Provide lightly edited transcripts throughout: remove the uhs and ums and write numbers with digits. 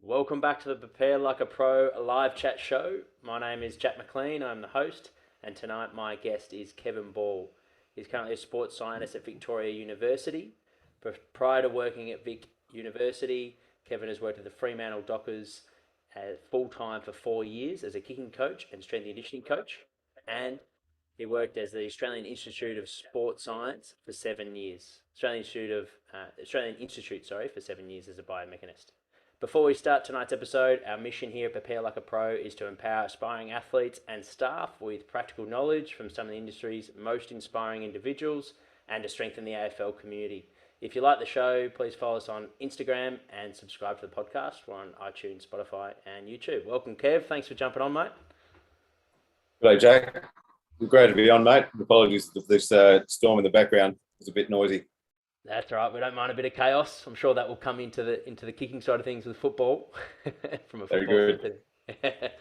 Welcome back to the Prepare Like a Pro live chat show. My name is Jack McLean, I'm the host, and tonight my guest is Kevin Ball. He's currently a sports scientist at Victoria University. Prior to working at Vic University, Kevin has worked at the Fremantle Dockers full time for 4 years as a kicking coach and strength and conditioning coach, and he worked as the Australian Institute of Sport Science for 7 years. Australian Institute, for 7 years as a biomechanist. Before we start tonight's episode, our mission here at Prepare Like a Pro is to empower aspiring athletes and staff with practical knowledge from some of the industry's most inspiring individuals and to strengthen the AFL community. If you like the show, please follow us on Instagram and subscribe to the podcast. We're on iTunes, Spotify, and YouTube. Welcome, Kev. Thanks for jumping on, mate. G'day, Jack. Great to be on, mate. Apologies if this storm in the background is a bit noisy. That's all right. We don't mind a bit of chaos. I'm sure that will come into the kicking side of things with football, from a Very football good. perspective.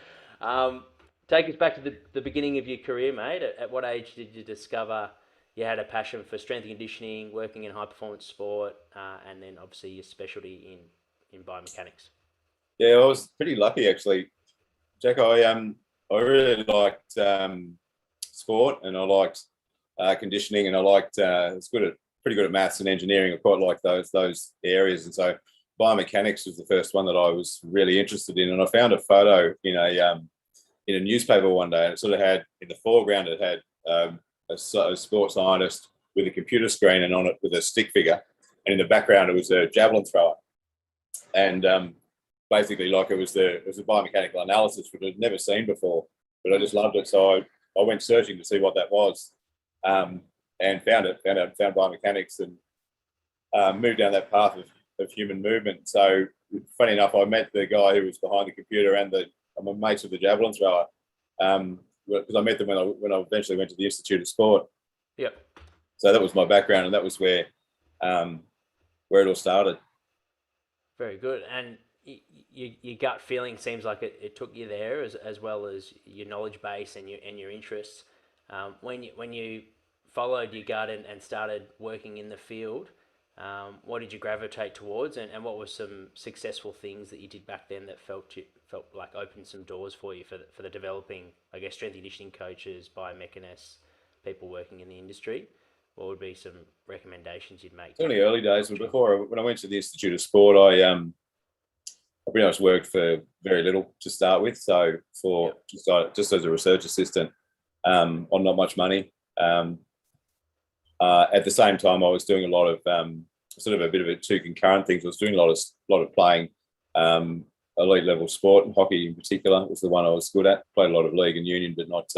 um, Take us back to the beginning of your career, mate. At what age did you discover you had a passion for strength and conditioning, working in high performance sport, and then obviously your specialty in biomechanics? Yeah, I was pretty lucky actually, Jack. I really liked sport, and I liked conditioning, and I liked it's pretty good at maths and engineering. I quite like those areas, and so biomechanics was the first one that I was really interested in. And I found a photo in a newspaper one day, and it sort of had in the foreground it had a sports scientist with a computer screen and on it with a stick figure, and in the background it was a javelin thrower, and basically like it was a biomechanical analysis which I'd never seen before, but I just loved it. So I went searching to see what that was, and found biomechanics, and moved down that path of human movement. So funny enough, I met the guy who was behind the computer and I'm a mates with the javelin thrower, because I met them when I eventually went to the Institute of Sport. Yep. So that was my background, and that was where it all started. Very good. And your gut feeling seems like it took you there as well as your knowledge base and your interests. When you followed your gut and started working in the field, what did you gravitate towards, and what were some successful things that you did back then that felt like opened some doors for you for the developing, I guess, strength and conditioning coaches, biomechanists, people working in the industry? What would be some recommendations you'd make It's to only early days, but future? when I went to the Institute of Sport, I pretty much worked for very little to start with. So for Yep. just as a research assistant, on not much money. At the same time, I was doing a lot of sort of a bit of two concurrent things. I was doing a lot of playing elite level sport, and hockey in particular was the one I was good at. Played a lot of league and union, but not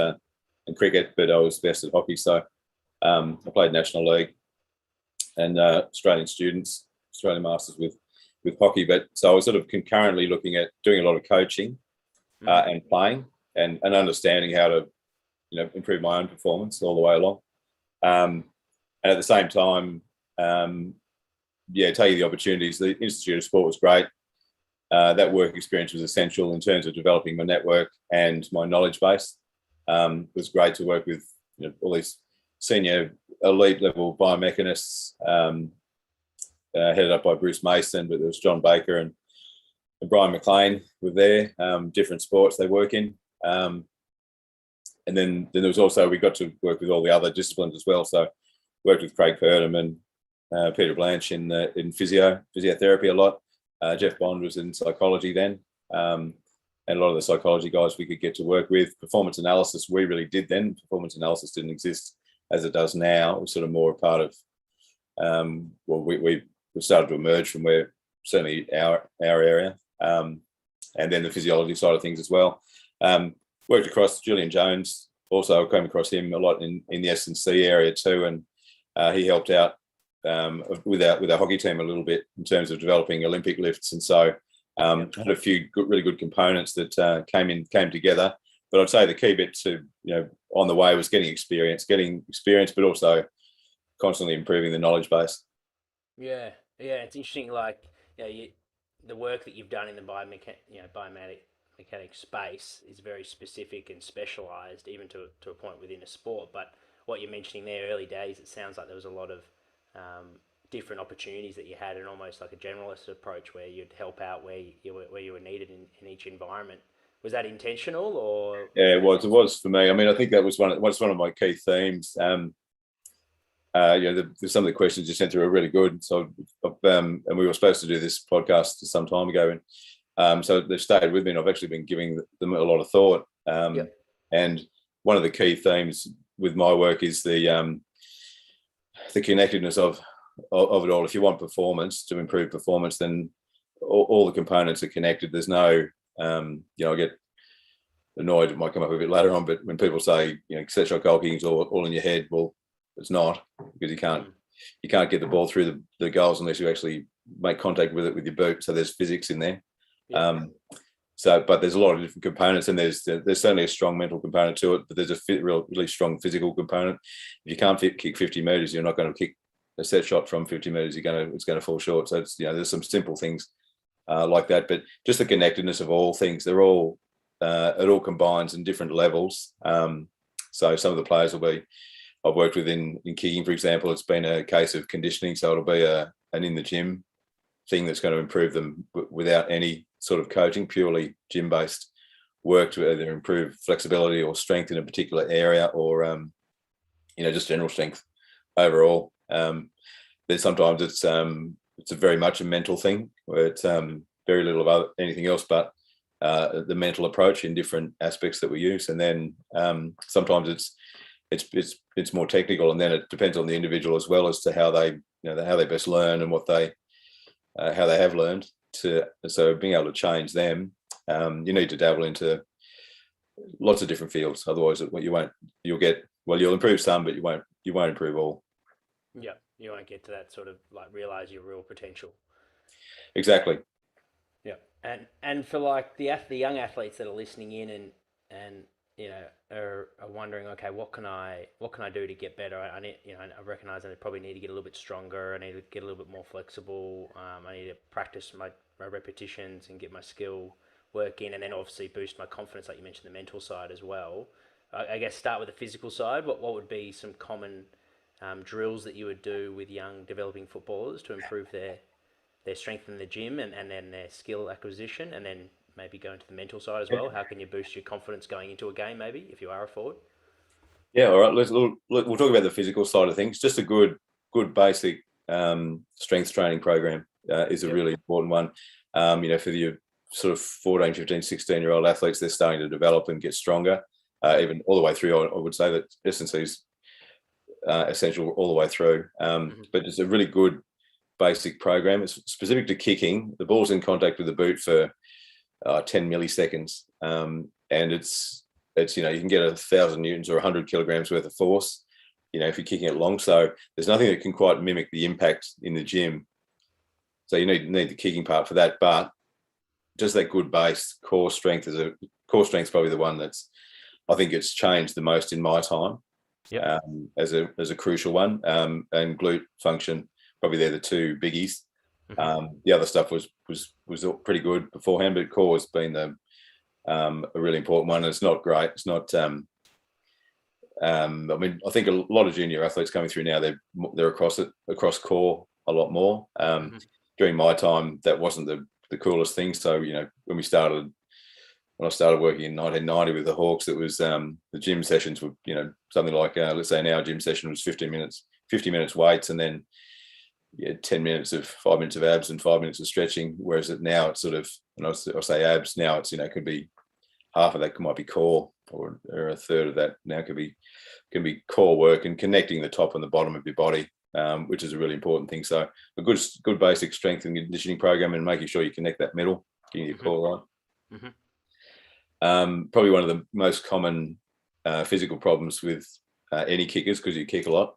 in cricket. But I was best at hockey, so I played national league and Australian masters with hockey. But so I was sort of concurrently looking at doing a lot of coaching and playing and understanding how to improve my own performance all the way along. And at the same time, taking the opportunities. The Institute of Sport was great. That work experience was essential in terms of developing my network and my knowledge base. It was great to work with all these senior elite level biomechanists, headed up by Bruce Mason, but there was John Baker and Brian McLean were there, different sports they work in. And then there was also, we got to work with all the other disciplines as well. So worked with Craig Purdom and Peter Blanche in physiotherapy a lot. Jeff Bond was in psychology then. And a lot of the psychology guys we could get to work with. Performance analysis, we really did then. Performance analysis didn't exist as it does now. It was sort of more a part of, we started to emerge from where certainly our area, and then the physiology side of things as well. Worked across Julian Jones. Also came across him a lot in the S&C area too, and he helped out with our hockey team a little bit in terms of developing Olympic lifts, and so had a few really good components that came together. But I'd say the key bit to on the way was getting experience, but also constantly improving the knowledge base. Yeah, it's interesting. Like, the work that you've done in the biomechanic space is very specific and specialized, even to a point within a sport. But what you're mentioning there, early days, it sounds like there was a lot of different opportunities that you had, and almost like a generalist approach where you'd help out where you were needed in each environment. Was that intentional, or Yeah, it was. It was for me. I mean, I think that was one of my key themes. Some of the questions you sent through are really good. So, and we were supposed to do this podcast some time ago, and so they've stayed with me. And I've actually been giving them a lot of thought. And one of the key themes with my work is the connectedness of it all. If you want performance to improve performance, then all the components are connected. There's no, I get annoyed. It might come up a bit later on, but when people say, set shot goal kicking's all in your head, well, it's not, because you can't get the ball through the goals unless you actually make contact with it with your boot. So there's physics in there. But there's a lot of different components, and there's certainly a strong mental component to it, but there's a really strong physical component. If you can't kick 50 meters, you're not going to kick a set shot from 50 meters. It's going to fall short. So there's some simple things like that, but just the connectedness of all things. They're all it all combines in different levels. So some of the players I've worked with in kicking, for example, it's been a case of conditioning. So it'll be an in the gym thing that's going to improve them without any sort of coaching, purely gym-based work to either improve flexibility or strength in a particular area, or just general strength overall. Then sometimes it's a very much a mental thing, where it's very little of anything else but the mental approach in different aspects that we use. And then sometimes it's more technical, and then it depends on the individual as well as to how they best learn and how they have learned. So being able to change them, you need to dabble into lots of different fields. Otherwise, you'll improve some, but you won't improve all. Yeah, you won't get to that sort of like realize your real potential. Exactly. Yeah, and for like the young athletes that are listening in and are wondering, okay, what can I do to get better? I need, I recognize that I probably need to get a little bit stronger. I need to get a little bit more flexible. I need to practice my repetitions and get my skill work in, and then obviously boost my confidence, like you mentioned, the mental side as well. I guess start with the physical side. What would be some common drills that you would do with young developing footballers to improve their strength in the gym and then their skill acquisition, and then maybe go into the mental side as well? How can you boost your confidence going into a game, maybe, if you are a forward? Yeah, all right. We'll talk about the physical side of things. Just a good basic strength training program is a really important one. For your sort of 14, 15, 16-year-old athletes, they're starting to develop and get stronger, even all the way through. I would say that S&C is essential all the way through. But it's a really good basic program. It's specific to kicking. The ball's in contact with the boot for 10 milliseconds, and it's you can get 1,000 newtons or 100 kilograms worth of force if you're kicking it long. So there's nothing that can quite mimic the impact in the gym. So you need the kicking part for that, but just that good base core strength is probably the one that's, I think, it's changed the most in my time. As a crucial one, and glute function, probably they're the two biggies. The other stuff was pretty good beforehand, but core has been a really important one. And it's not great. It's not. I think a lot of junior athletes coming through now, they're across core a lot more. During my time, that wasn't the coolest thing. So when I started working in 1990 with the Hawks, it was the gym sessions were something like let's say now gym session was 50 minutes weights, and then 10 minutes of 5 minutes of abs and 5 minutes of stretching. Whereas now it's sort of, and I'll say abs, now it's could be half of that might be core, or a third of that now can be core work and connecting the top and the bottom of your body, which is a really important thing. So a good basic strength and conditioning program, and making sure you connect that middle, getting your core right. Probably one of the most common physical problems with any kickers, because you kick a lot,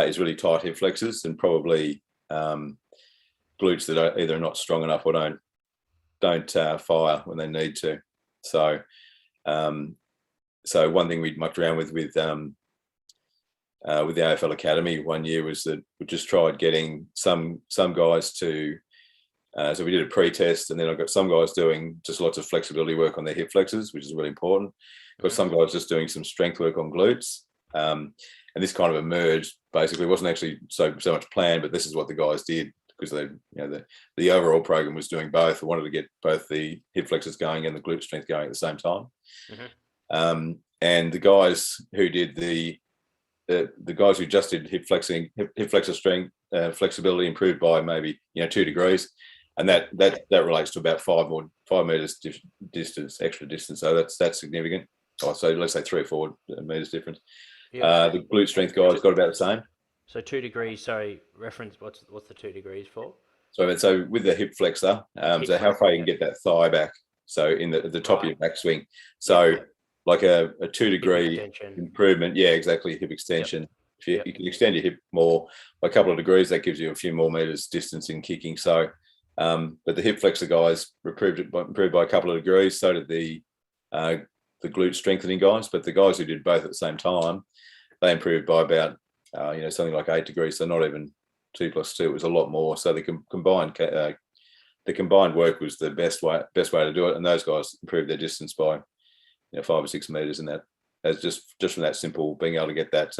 is really tight hip flexors, and probably glutes that are either not strong enough or don't fire when they need to. So one thing we mucked around with the AFL Academy one year was that we just tried getting some guys to. So we did a pre-test, and then I got some guys doing just lots of flexibility work on their hip flexors, which is really important. Got some guys just doing some strength work on glutes. And this kind of emerged. Basically, it wasn't actually so much planned, but this is what the guys did because they, the overall program was doing both. They wanted to get both the hip flexors going and the glute strength going at the same time. Mm-hmm. And the guys who did the guys who just did hip flexor strength flexibility improved by maybe 2 degrees, and that relates to about 5 meters extra distance. So that's significant. So let's say 3 or 4 meters difference. Yeah. The glute strength guys got about the same. So 2 degrees. Sorry, reference. What's the 2 degrees for? So with the hip flexor, so how far you can get that thigh back. So in the top of your backswing. So like a 2 degree improvement. Yeah, exactly. Hip extension. Yep. If you can extend your hip more by a couple of degrees, that gives you a few more meters distance in kicking. So, but the hip flexor guys improved by a couple of degrees. So did the glute strengthening guys. But the guys who did both at the same time, they improved by about something like 8 degrees. So not even 2 plus 2. It was a lot more. So the combined work was the best way to do it. And those guys improved their distance by 5 or 6 meters, and that as just from that simple being able to get that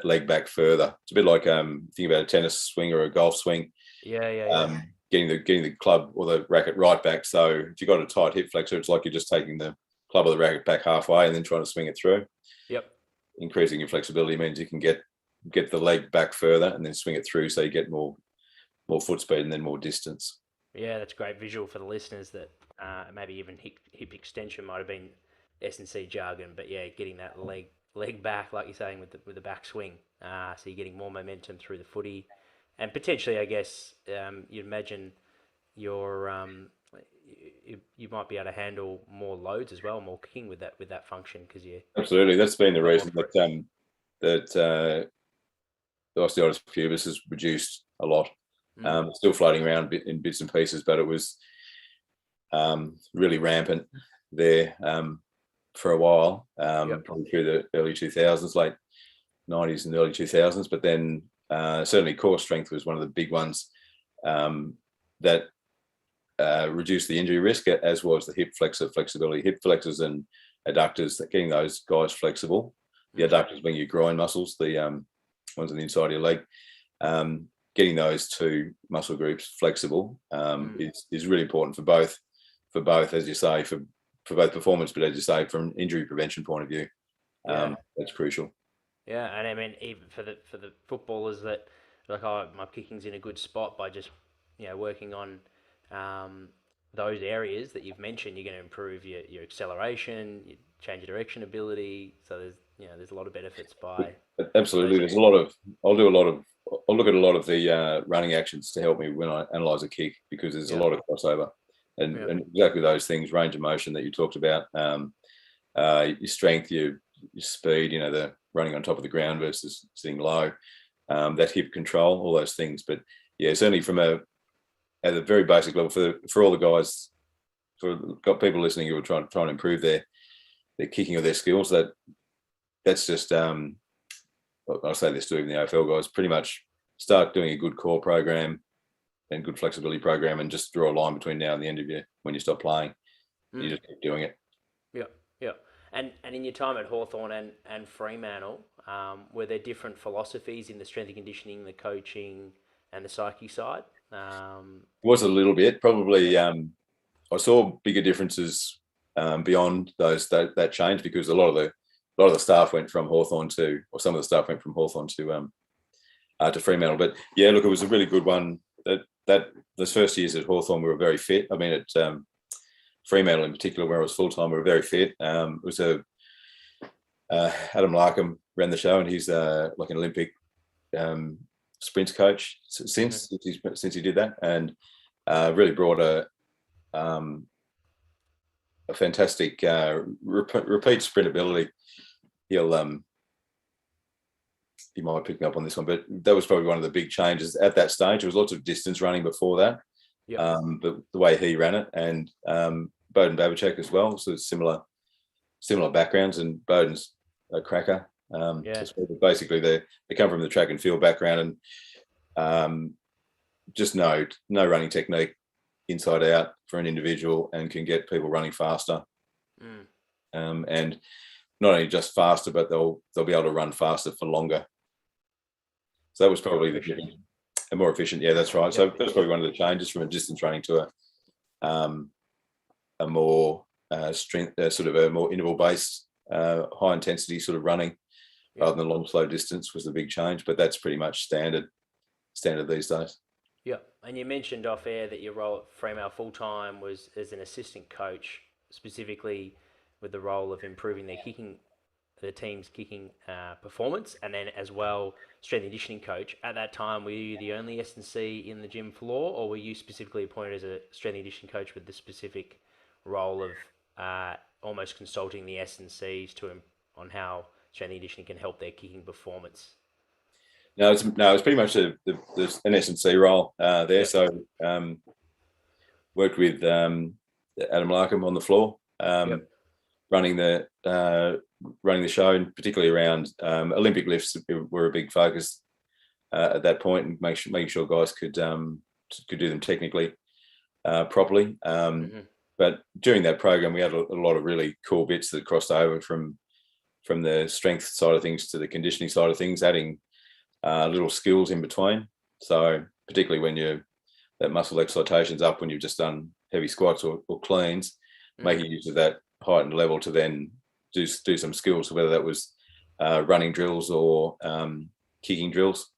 leg back further. It's a bit like thinking about a tennis swing or a golf swing. Getting the club or the racket right back. So if you've got a tight hip flexor, it's like you're just taking the club or the racket back halfway and then trying to swing it through. Yep. Increasing your flexibility means you can get the leg back further and then swing it through, so you get more foot speed and then more distance. Yeah, that's a great visual for the listeners. That maybe even hip extension might have been S&C jargon, but yeah, getting that leg back, like you're saying, with the back swing, so you're getting more momentum through the footy, and potentially, I guess, you'd imagine you might be able to handle more loads as well, more kicking with that function, because you absolutely. That's been the reason that osteitis pubis has reduced a lot. Still floating around in bits and pieces, but it was really rampant there for a while, probably through the early 2000s, late 90s and early 2000s. But then certainly core strength was one of the big ones that reduced the injury risk, as was the hip flexor flexibility. Hip flexors and adductors, getting those guys flexible. The adductors being your groin muscles, the ones on the inside of your leg. Getting those two muscle groups flexible is really important for both, as you say, for both performance, but as you say, from an injury prevention point of view, that's crucial. Yeah, and I mean, even for the footballers that like, my kicking's in a good spot by just working on those areas that you've mentioned, you're going to improve your acceleration, you change your direction ability. So there's a lot of benefits by. Absolutely, there's a lot of. I'll look at a lot of the running actions to help me when I analyze a kick, because there's a lot of crossover, and exactly those things, range of motion that you talked about, your strength, your speed, the running on top of the ground versus sitting low, that hip control, all those things. But yeah, certainly at a very basic level for all the guys, got people listening who are trying to improve their kicking or their skills, that's just I'll say this to even the AFL guys, pretty much start doing a good core program and good flexibility program, and just draw a line between now and the end of when you stop playing. You just keep doing it. Yeah. And in your time at Hawthorn and Fremantle, were there different philosophies in the strength and conditioning, the coaching, and the psyche side? It was a little bit. Probably I saw bigger differences beyond that change, because a lot of the staff went from Hawthorn some of the staff went from Hawthorn to Fremantle. But yeah, look, it was a really good one. That those first years at Hawthorn, we were very fit. I mean, at Fremantle in particular, where I was full time, we were very fit. It was Adam Larkham ran the show, and he's like an Olympic sprints coach since he did that, and really brought a fantastic repeat sprint ability. He might pick me up on this one, but that was probably one of the big changes at that stage. There was lots of distance running before that, but the way he ran it, and Bowden Babachek as well, so similar backgrounds, and Bowden's a cracker. Basically, they come from the track and field background, and just no running technique inside out for an individual, and can get people running faster. And not only just faster, but they'll be able to run faster for longer. So that was probably the more efficient. Yeah, that's right. Yep. So that's probably one of the changes from a distance running to a more strength, sort of a more interval-based, high intensity sort of running, rather than long, slow distance was the big change. But that's pretty much standard these days. Yeah, and you mentioned off air that your role at Fremantle full time was as an assistant coach, specifically with the role of improving the team's kicking performance, and then as well strength and conditioning coach. At that time, were you the only S&C in the gym floor, or were you specifically appointed as a strength and conditioning coach with the specific role of almost consulting the S&Cs on how strength and conditioning can help their kicking performance? No, it's pretty much an S&C role there. Yep. So worked with Adam Larkham on the floor, running the show, and particularly around Olympic lifts were a big focus at that point, and making sure guys could do them technically properly. But during that program, we had a lot of really cool bits that crossed over from the strength side of things to the conditioning side of things, adding little skills in between. So particularly when that muscle excitation's up, when you've just done heavy squats or cleans, making use of that heightened level to then do some skills, whether that was running drills or kicking drills.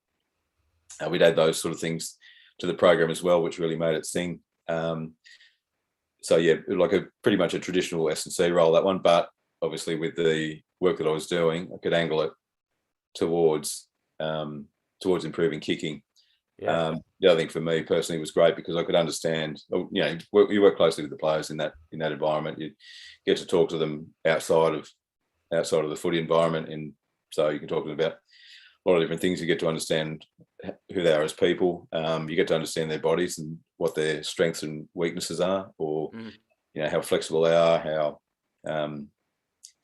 We'd add those sort of things to the program as well, which really made it sing. So yeah, like pretty much a traditional S&C role, that one, but obviously with the work that I was doing, I could angle it towards improving kicking. Yeah. The other thing for me personally was great because I could understand, you work closely with the players in that environment. You get to talk to them outside of the footy environment, and so you can talk to them about a lot of different things. You get to understand who they are as people. You get to understand their bodies and what their strengths and weaknesses are, or how flexible they are, how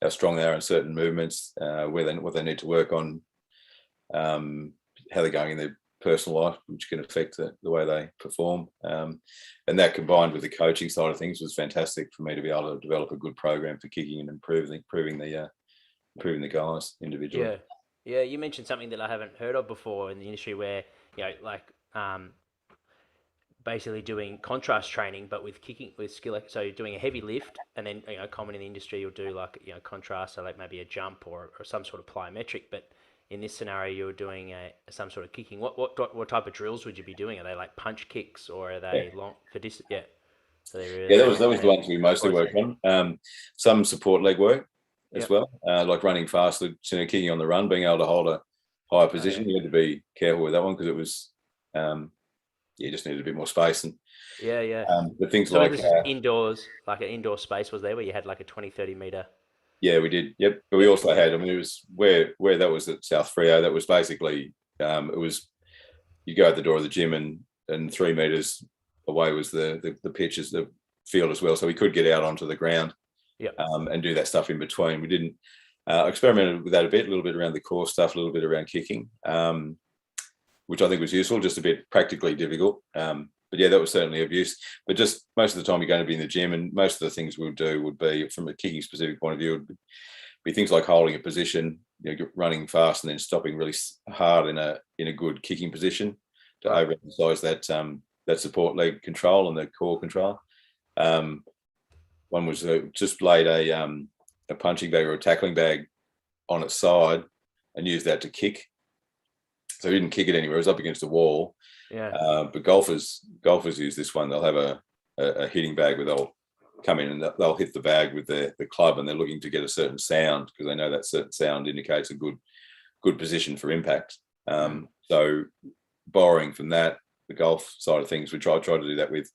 strong they are in certain movements, what they need to work on, how they're going in their personal life, which can affect the way they perform. And that combined with the coaching side of things was fantastic for me to be able to develop a good program for kicking and improving the guys individually. Yeah, you mentioned something that I haven't heard of before in the industry, where basically doing contrast training, but with kicking, with skill. So you're doing a heavy lift, and then common in the industry, you'll do contrast, so like maybe a jump or some sort of plyometric. But in this scenario, you're doing some sort of kicking. What type of drills would you be doing? Are they like punch kicks, or are they long for distance? Yeah. So that was the ones we mostly worked on. Some support leg work as well, like running faster, kicking on the run, being able to hold a higher position. You had to be careful with that one because it was, you just needed a bit more space. And the things so like indoors, like an indoor space was there where you had like a 20-30 meter. Yeah, we did. Yep. But we also had, it was where that was at South Freo. That was basically, it was, you go out the door of the gym and 3 meters away was the pitches, the field as well. So we could get out onto the ground and do that stuff in between. We didn't, experimented with that a little bit around the core stuff, a little bit around kicking, which I think was useful, just a bit practically difficult. But yeah, that was certainly of use. But just most of the time you're going to be in the gym, and most of the things we'll do would be, from a kicking specific point of view, would be things like holding a position, running fast and then stopping really hard in a good kicking position to overemphasize that support leg control and the core control. One was just laid a punching bag or a tackling bag on its side and used that to kick. So he didn't kick it anywhere; it was up against a wall. But golfers use this one. They'll have a hitting bag where they'll come in and they'll hit the bag with the club, and they're looking to get a certain sound because they know that certain sound indicates a good position for impact. So borrowing from that, the golf side of things, we try to do that with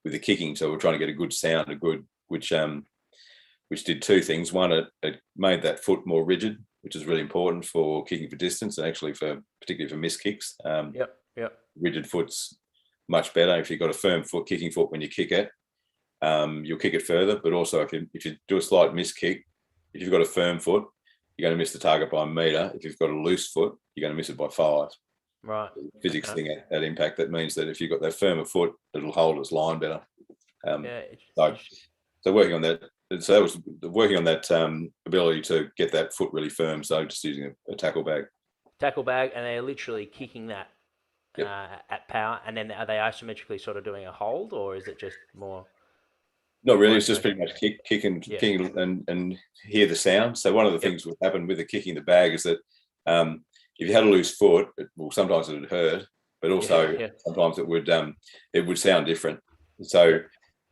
the kicking. So we're trying to get a good sound, which did two things. One, it made that foot more rigid, which is really important for kicking for distance, and actually particularly for missed kicks. Rigid foot's much better. If you've got a firm kicking foot when you kick it, you'll kick it further. But also if you do a slight miss kick, if you've got a firm foot, you're going to miss the target by a metre. If you've got a loose foot, you're going to miss it by 5. Right. Physics thing at impact, that means that if you've got that firmer foot, it'll hold its line better. So working on that so that was working on that ability to get that foot really firm. So just using a tackle bag. Tackle bag, and they're literally kicking that Yep. at power, and then are they isometrically sort of doing a hold, or is it just more? Not really. It's Range just motion? pretty much Yeah. kicking and hear the sound. So one of the things that would happen with the kicking the bag is that if you had a loose foot, sometimes it would hurt, but also sometimes it would sound different. So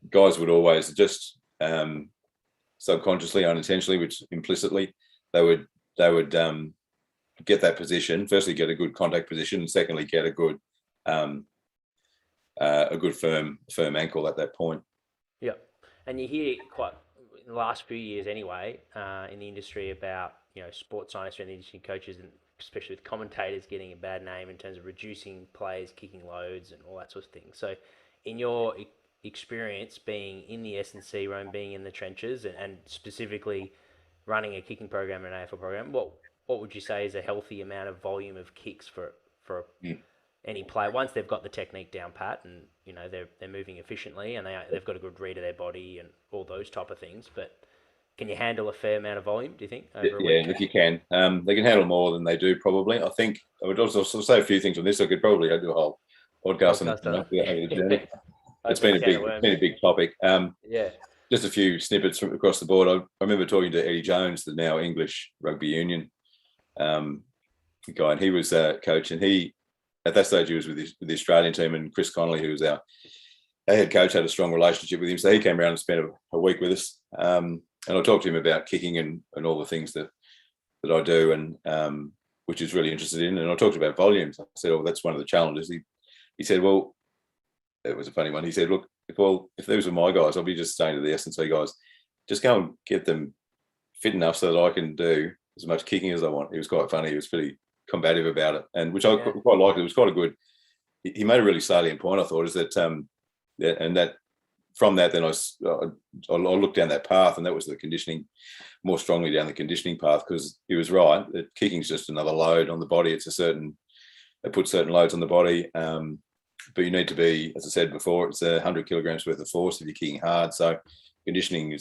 guys would always just subconsciously, unintentionally, which implicitly, they would get that position. Firstly, get a good contact position, and secondly, get a good firm ankle at that point. Yep. And you hear quite in the last few years anyway in the industry about sports science and the industry coaches, and especially with commentators getting a bad name in terms of reducing players kicking loads and all that sort of thing. So in your experience being in the S&C room, being in the trenches, and specifically running a kicking program and an AFL program, what would you say is a healthy amount of volume of kicks for any player once they've got the technique down pat, and they're moving efficiently, and they've got a good read of their body and all those type of things? But can you handle a fair amount of volume, do you think, over a week? If you can. They can handle more than they do, probably. I think I would also say a few things on this. I could probably do a whole podcast on the journey. It's been a big topic. Yeah. Just a few snippets from across the board. I remember talking to Eddie Jones, the now English rugby union guy, and he was a coach, and he, at that stage, he was with the Australian team, and Chris Connolly, who was our head coach, had a strong relationship with him. So he came around and spent a week with us. And I talked to him about kicking and all the things that I do, and which he's really interested in. And I talked about volumes. I said, "Oh, that's one of the challenges." He said, "Well," it was a funny one. He said, "Look, if those were my guys, I'll be just saying to the S&C guys, just go and get them fit enough so that I can do as much kicking as I want." He was quite funny. He was pretty combative about it, and which I quite liked. It was quite a good. He made a really salient point, I thought, is that and that from that, then I looked down that path, and that was the conditioning, more strongly down the conditioning path, because he was right. That kicking is just another load on the body. They put certain loads on the body, but you need to be, as I said before, it's 100 kilograms worth of force if you're kicking hard. So conditioning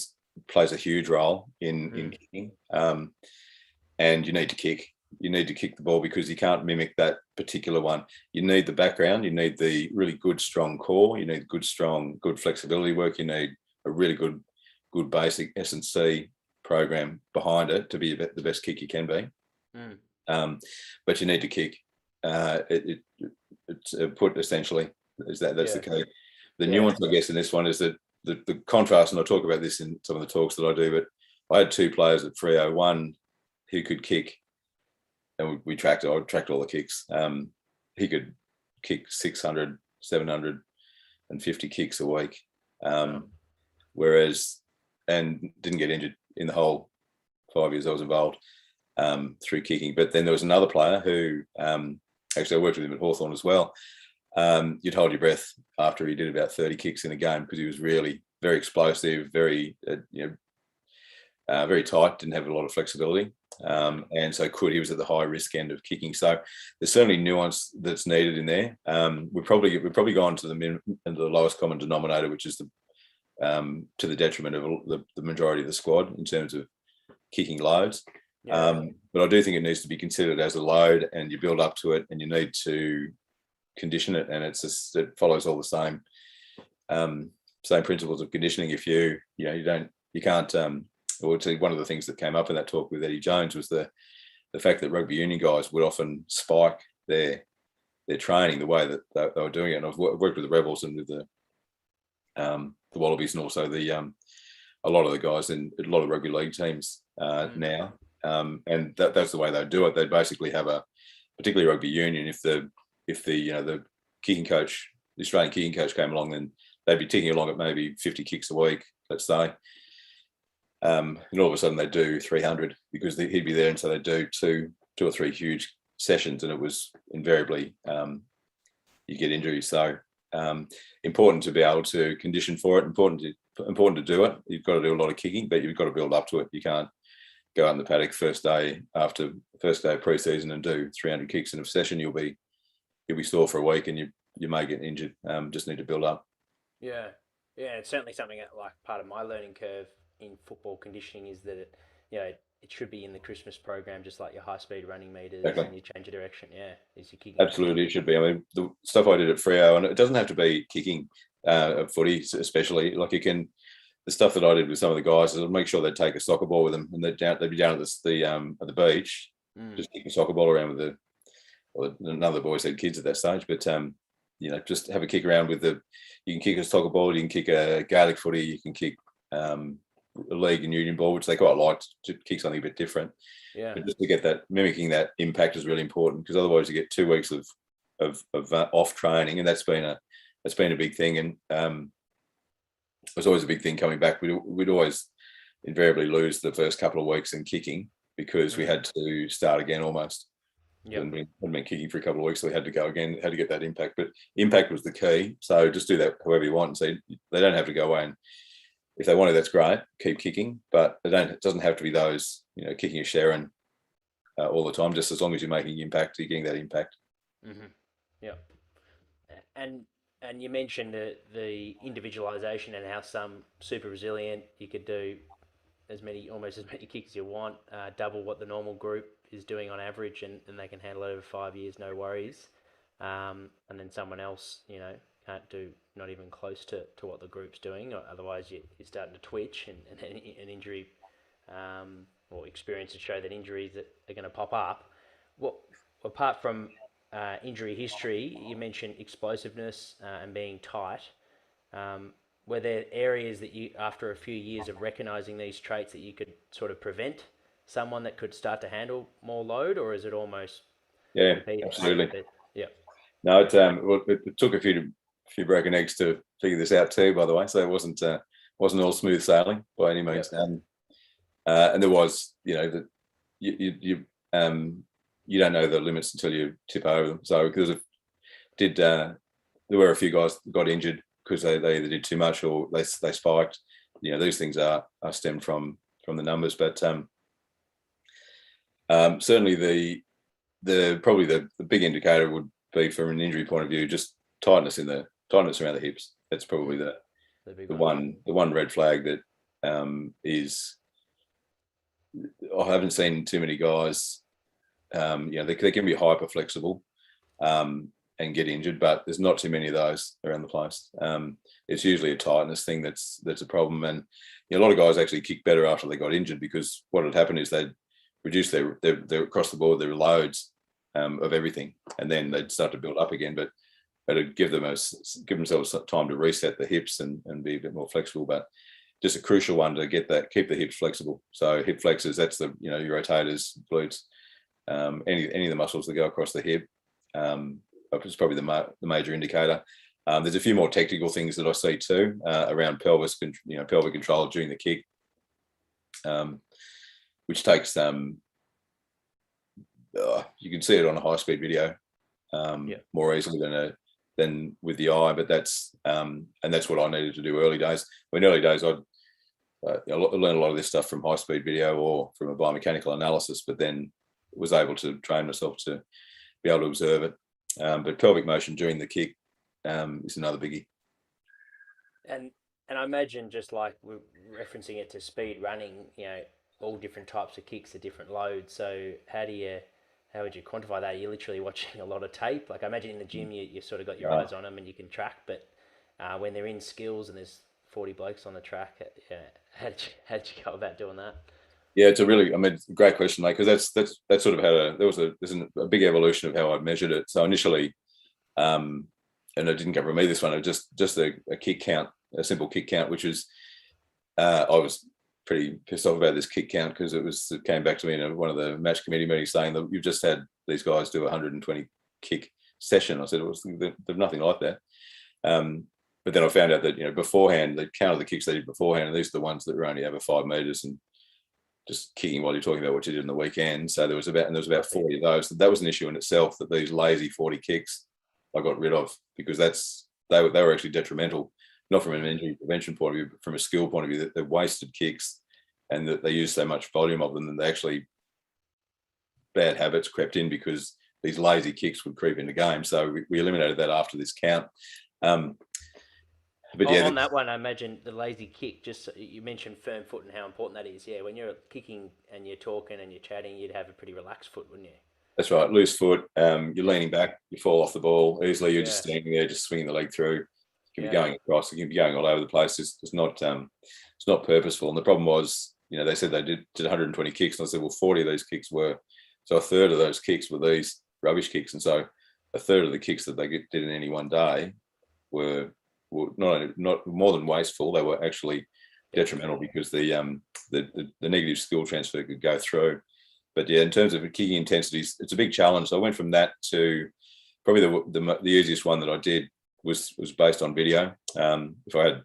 plays a huge role in kicking, and you need to kick. You need to kick the ball because you can't mimic that particular one. You need the background. You need the really good, strong core. You need good flexibility work. You need a really good basic S&C program behind it to be the best kick you can be. But you need to kick. It's put essentially. That's the key. The nuance, I guess, in this one is that the contrast, and I talk about this in some of the talks that I do, but I had two players at Freo, one who could kick, and I tracked all the kicks. He could kick 600, 750 kicks a week, whereas, and didn't get injured in the whole 5 years I was involved through kicking. But then there was another player who, actually I worked with him at Hawthorn as well. You'd hold your breath after he did about 30 kicks in a game, because he was really very explosive, very very tight, didn't have a lot of flexibility. And so he was at the high risk end of kicking. So there's certainly nuance that's needed in there. We've probably gone to the lowest common denominator, which is to the detriment of the majority of the squad in terms of kicking loads. But I do think it needs to be considered as a load, and you build up to it, and you need to condition it, and it follows all the same principles of conditioning. If you can't. One of the things that came up in that talk with Eddie Jones was the fact that rugby union guys would often spike their training the way that they were doing it. And I've worked with the Rebels and with the Wallabies, and also a lot of the guys in a lot of rugby league teams now. And that's the way they do it. They basically have particularly rugby union. If the kicking coach, the Australian kicking coach came along, then they'd be ticking along at maybe 50 kicks a week, let's say. And all of a sudden they do 300 because he'd be there, and so they do two or three huge sessions, and it was invariably you get injuries. So important to be able to condition for it. Important to do it. You've got to do a lot of kicking, but you've got to build up to it. You can't go out in the paddock first day of pre-season and do 300 kicks in a session. You'll be sore for a week, and you may get injured. Just need to build up. Yeah, it's certainly something that, like, part of my learning curve in football conditioning is that it should be in the Christmas program, just like your high speed running meters Exactly. and you change of direction. Yeah, is your kicking. Absolutely, it should be. I mean, the stuff I did at Freo, and it doesn't have to be kicking footy, especially. Like the stuff that I did with some of the guys is I'd make sure they'd take a soccer ball with them, and they'd be down at the beach, just kicking a soccer ball around with none of the boys had kids at that stage, but just have a kick around with you can kick a soccer ball, you can kick a Gaelic footy, you can kick a league and union ball, which they quite like to kick something a bit different. Yeah. But just to get that, mimicking that impact is really important, because otherwise you get 2 weeks of off training, and that's been a big thing. And it was always a big thing coming back. We'd always invariably lose the first couple of weeks in kicking because we had to start again almost. Yeah, hadn't been kicking for a couple of weeks, so we had to go again, had to get that impact. But impact was the key. So just do that however you want. And so they don't have to go away, and if they want to, that's great, keep kicking. But it doesn't have to be those, kicking a Sharon all the time. Just as long as you're making impact, you're getting that impact. Mm-hmm. Yeah. And you mentioned the individualization and how some super resilient, you could do almost as many kicks as you want, double what the normal group is doing on average, and they can handle it over 5 years, no worries. And then someone else, can't do not even close to what the group's doing, or otherwise you're starting to twitch, and an injury or experiences show that injuries that are going to pop up. Well, apart from injury history, you mentioned explosiveness and being tight. Were there areas that you, after a few years of recognizing these traits, that you could sort of prevent someone that could start to handle more load, or is it almost? Yeah, absolutely. Yeah. No, it took a few broken eggs to figure this out too, by the way. So it wasn't all smooth sailing by any means. Yep. And there was, that you don't know the limits until you tip over them. So because there were a few guys that got injured because they either did too much or they spiked. These things are stemmed from the numbers, but certainly probably the big indicator would be, from an injury point of view, just tightness around the hips. That's probably the one red flag that is. I haven't seen too many guys. They can be hyper flexible and get injured, but there's not too many of those around the place. It's usually a tightness thing that's a problem, and a lot of guys actually kick better after they got injured, because what had happened is they'd reduce their across the board their loads of everything, and then they'd start to build up again. But it'd give themselves time to reset the hips and be a bit more flexible. But just a crucial one to keep the hips flexible. So hip flexors, that's your rotators, glutes, any of the muscles that go across the hip. It's probably the major indicator. There's a few more technical things that I see too around pelvic control during the kick, which takes you can see it on a high speed video more easily than with the eye. But that's what I needed to do early days. In early days, I learned a lot of this stuff from high speed video or from a biomechanical analysis, but then was able to train myself to be able to observe it. But pelvic motion during the kick is another biggie. And I imagine, just like we're referencing it to speed running, all different types of kicks are different loads. So how would you quantify that? Are you literally watching a lot of tape? Like, I imagine in the gym you sort of got your eyes on them and you can track, but when they're in skills and there's 40 blokes on the track, how did you go about doing that? Yeah, it's a great question, mate, because that's sort of how there's a big evolution of how I measured it. So initially, and it didn't come from me, this one, it was just a kick count, a simple kick count, which is, I was pretty pissed off about this kick count, because it came back to me in one of the match committee meetings saying that you've just had these guys do a 120 kick session. I said, there's nothing like that. But then I found out that, beforehand, they counted the kicks they did beforehand, and these are the ones that were only over 5 meters and just kicking while you're talking about what you did in the weekend. So there was about 40 of those. That was an issue in itself, that these lazy 40 kicks I got rid of, because they were actually detrimental, not from an injury prevention point of view, but from a skill point of view, that they're wasted kicks, and that they use so much volume of them, and they actually, bad habits crept in because these lazy kicks would creep into game. So we eliminated that after this count. But yeah, On that one, I imagine the lazy kick. Just you mentioned firm foot and how important that is. Yeah, when you're kicking and you're talking and you're chatting, you'd have a pretty relaxed foot, wouldn't you? that's right. Loose foot. You're Yeah, leaning back. You fall off the ball easily. You're just yeah, standing there, just swinging the leg through. You can be yeah, going across. You can be going all over the place. It's not purposeful. And the problem was, they said they did 120 kicks, and I said, well, 40 of those kicks were. So a third of those kicks were these rubbish kicks, and so a third of the kicks that they did in any one day were not more than wasteful. They were actually detrimental because the negative skill transfer could go through. But yeah, in terms of kicking intensities, it's a big challenge. So I went from that to probably the easiest one that I did was based on video. If I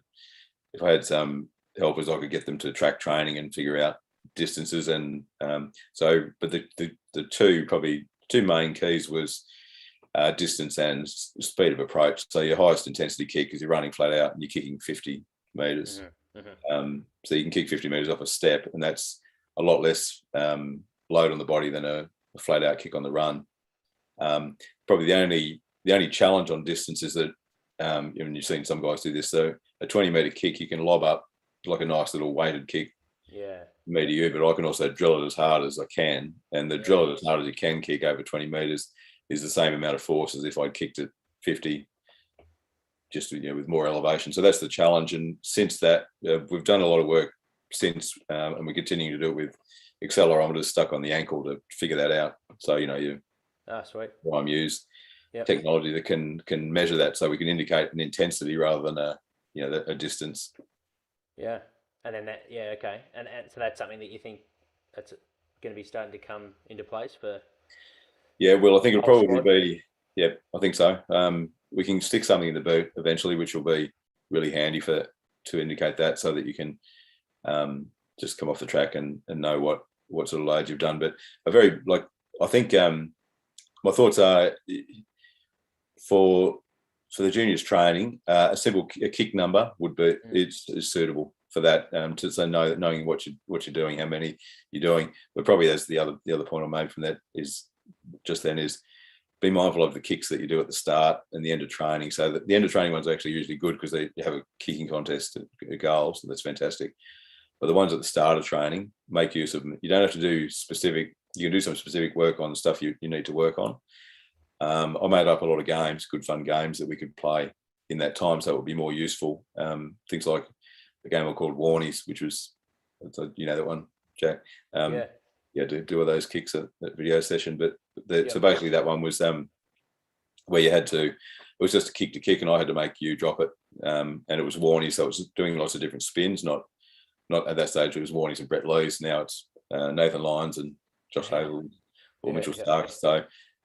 had some helpers, I could get them to track training and figure out distances. And but the two main keys was distance and speed of approach. So your highest intensity kick is you're running flat out and you're kicking 50 meters. So you can kick 50 meters off a step, and that's a lot less load on the body than a flat out kick on the run. Probably the only challenge on distance is that you've seen some guys do this. So a 20-meter kick, you can lob up like a nice little weighted kick. yeah, Me to you, but I can also drill it as hard as I can. And the drill it as hard as you can kick over 20 meters is the same amount of force as if I'd kicked it 50, just with more elevation. So that's the challenge. And since that, we've done a lot of work since, and we're continuing to do it with accelerometers stuck on the ankle to figure that out. So sweet. I'm used technology that can measure that, so we can indicate an intensity rather than a distance. Yeah, and then okay, and so that's something that you think that's going to be starting to come into place for. Yeah, well, I think it'll whole probably squad? be. Yeah, I think so. We can stick something in the boot eventually, which will be really handy to indicate that, so that you can just come off the track and know what sort of load you've done. But I think my thoughts are for the juniors training, a kick number would be is suitable for that, to knowing what you're doing, how many you're doing. But probably that's the other point I made from that is be mindful of the kicks that you do at the start and the end of training. So the end of training ones are actually usually good because they have a kicking contest at goals, and that's fantastic. But the ones at the start of training, make use of them. You don't have to do specific. You can do some specific work on stuff you need to work on. I made up a lot of games, good fun games that we could play in that time, so it would be more useful. Things like a game I called Warnies, which was, that one, Jack. Do all those kicks at that video session. But so basically that one was where you had to. It was just a kick to kick, and I had to make you drop it. And it was Warnies, so it was doing lots of different spins. Not at that stage it was Warnies and Brett Lee's. Now it's Nathan Lyons and Josh Hazel or Mitchell Stark. So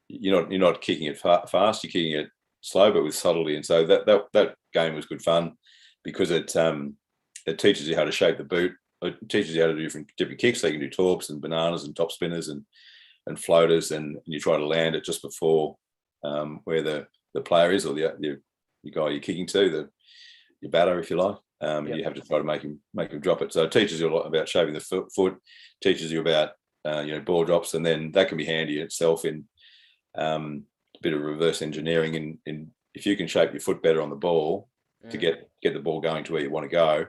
you're not kicking it fast. You're kicking it slow, but with subtlety. And so that game was good fun because it teaches you how to shape the boot. It teaches you how to do different kicks. So you can do torps and bananas and top spinners and floaters, and you try to land it just before where the player is, or the guy you're kicking to, your batter, if you like. You have to try to make him drop it. So it teaches you a lot about shaping the foot, teaches you about ball drops, and then that can be handy itself in a bit of reverse engineering. In if you can shape your foot better on the ball to get the ball going to where you want to go,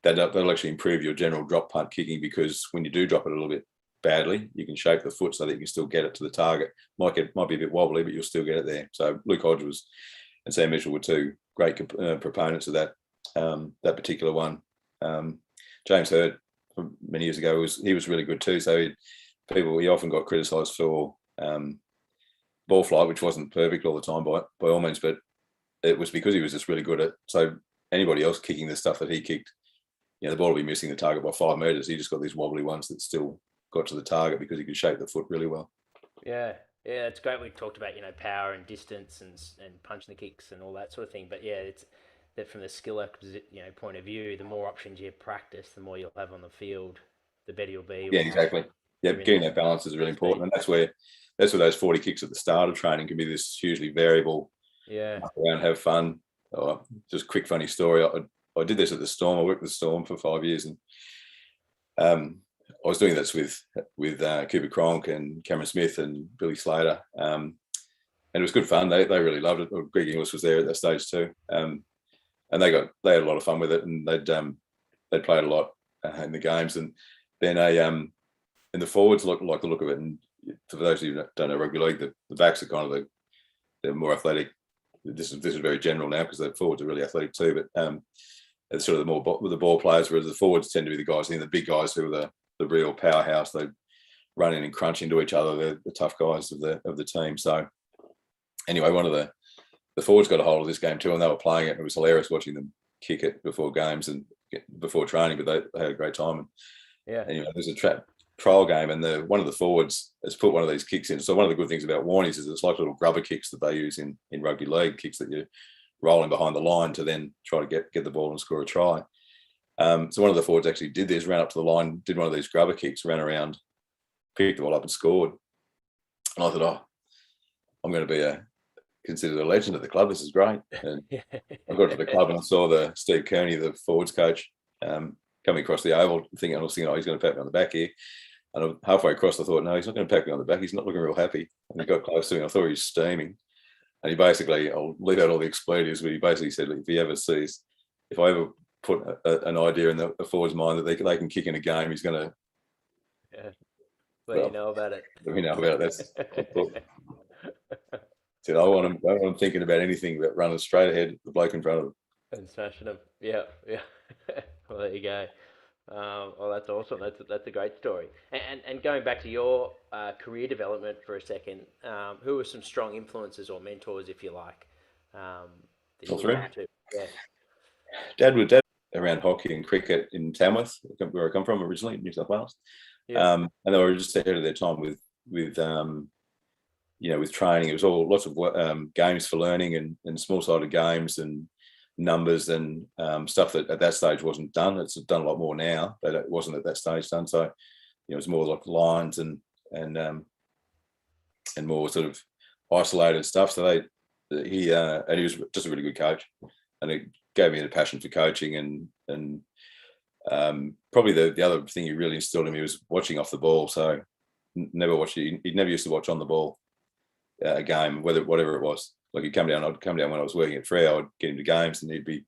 that'll actually improve your general drop punt kicking, because when you do drop it a little bit badly, you can shape the foot so that you can still get it to the target. Might be a bit wobbly, but you'll still get it there. So Luke Hodge and Sam Mitchell were two great proponents of that particular one. James Hurd from many years ago he was really good too. So he often got criticised for ball flight, which wasn't perfect all the time by all means, but it was because he was just really good at. So anybody else kicking the stuff that he kicked, the ball will be missing the target by 5 meters. He just got these wobbly ones that still got to the target because he could shape the foot really well. Yeah, it's great. We talked about power and distance and punching the kicks and all that sort of thing. But it's that from the skill point of view, the more options you practice, the more you'll have on the field, the better you'll be. Yeah, exactly. Yeah, getting that balance is really important, and that's where those 40 kicks at the start of training can be this hugely variable. Yeah. Around, have fun. Just quick funny story. I did this at the Storm. I worked with the Storm for 5 years, and I was doing this with Cooper Cronk and Cameron Smith and Billy Slater, and it was good fun. They really loved it. Greg Inglis was there at that stage too, and and they had a lot of fun with it, and they'd played a lot in the games, and then and the forwards like the look of it. And for those of you who don't know rugby league, the backs are kind of they're more athletic. This is very general now because the forwards are really athletic too, but it's sort of the ball players, whereas the forwards tend to be the guys, the big guys who are the real powerhouse. They run in and crunch into each other. They're the tough guys of the team. So anyway, one of the forwards got a hold of this game too, and they were playing it. And it was hilarious watching them kick it before games and before training, but they had a great time. And yeah, anyway, there's a trial game, and one of the forwards has put one of these kicks in. So one of the good things about Warnies is it's like little grubber kicks that they use in rugby league, kicks that you're rolling behind the line to then try to get the ball and score a try. So one of the forwards actually did this, ran up to the line, did one of these grubber kicks, ran around, picked the ball up and scored. And I thought, I'm going to be considered a legend at the club. This is great. And I got to the club and I saw the Steve Kearney, the forwards coach, coming across the oval, I was thinking, oh, he's going to pat me on the back here. And halfway across, I thought, no, he's not going to pat me on the back. He's not looking real happy. And he got close to me. I thought he was steaming. And he basically, I'll leave out all the expletives, but he basically said, if I ever put an idea in the forward's mind that they can kick in a game, he's going to. Yeah. Let you know about it. Let me know about it. Said, I want him thinking about anything but running straight ahead, the bloke in front of him. And smashing them. Yeah. Well, there you go. Well, that's awesome. That's a great story. And going back to your career development for a second, who were some strong influences or mentors, if you like? All three. Yeah. Dad around hockey and cricket in Tamworth, where I come from originally, New South Wales. Yeah. And they were just ahead of their time with training. It was all lots of games for learning and small-sided games and numbers and stuff that at that stage wasn't done. It's done a lot more now, but it wasn't at that stage done. So, it was more like lines and more sort of isolated stuff. So he was just a really good coach, and it gave me a passion for coaching and probably the other thing he really instilled in me was watching off the ball. So he never used to watch on the ball a game, whatever it was. Like I'd come down when I was working at Freo, I'd get him to games and he'd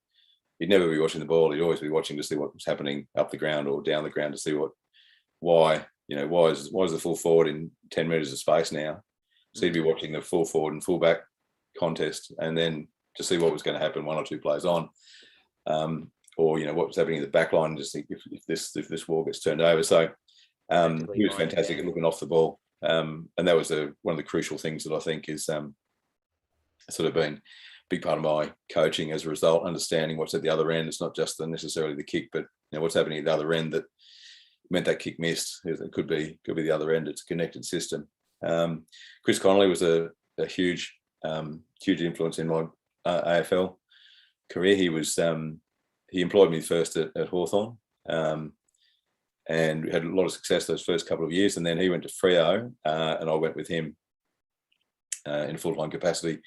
never be watching the ball. He'd always be watching to see what was happening up the ground or down the ground to see why is the full forward in 10 metres of space now. So he'd be watching the full forward and full back contest and then to see what was going to happen one or two plays on. Or what was happening in the back line and just think if this ball gets turned over. So he was fantastic at looking off the ball. And that was one of the crucial things that I think is sort of been a big part of my coaching as a result, understanding what's at the other end. It's not just necessarily the kick, but what's happening at the other end that meant that kick missed. It could be the other end. It's a connected system. Chris Connolly was a huge influence in my AFL career. He employed me first at Hawthorn, and we had a lot of success those first couple of years. And then he went to Freo, and I went with him in a full-time capacity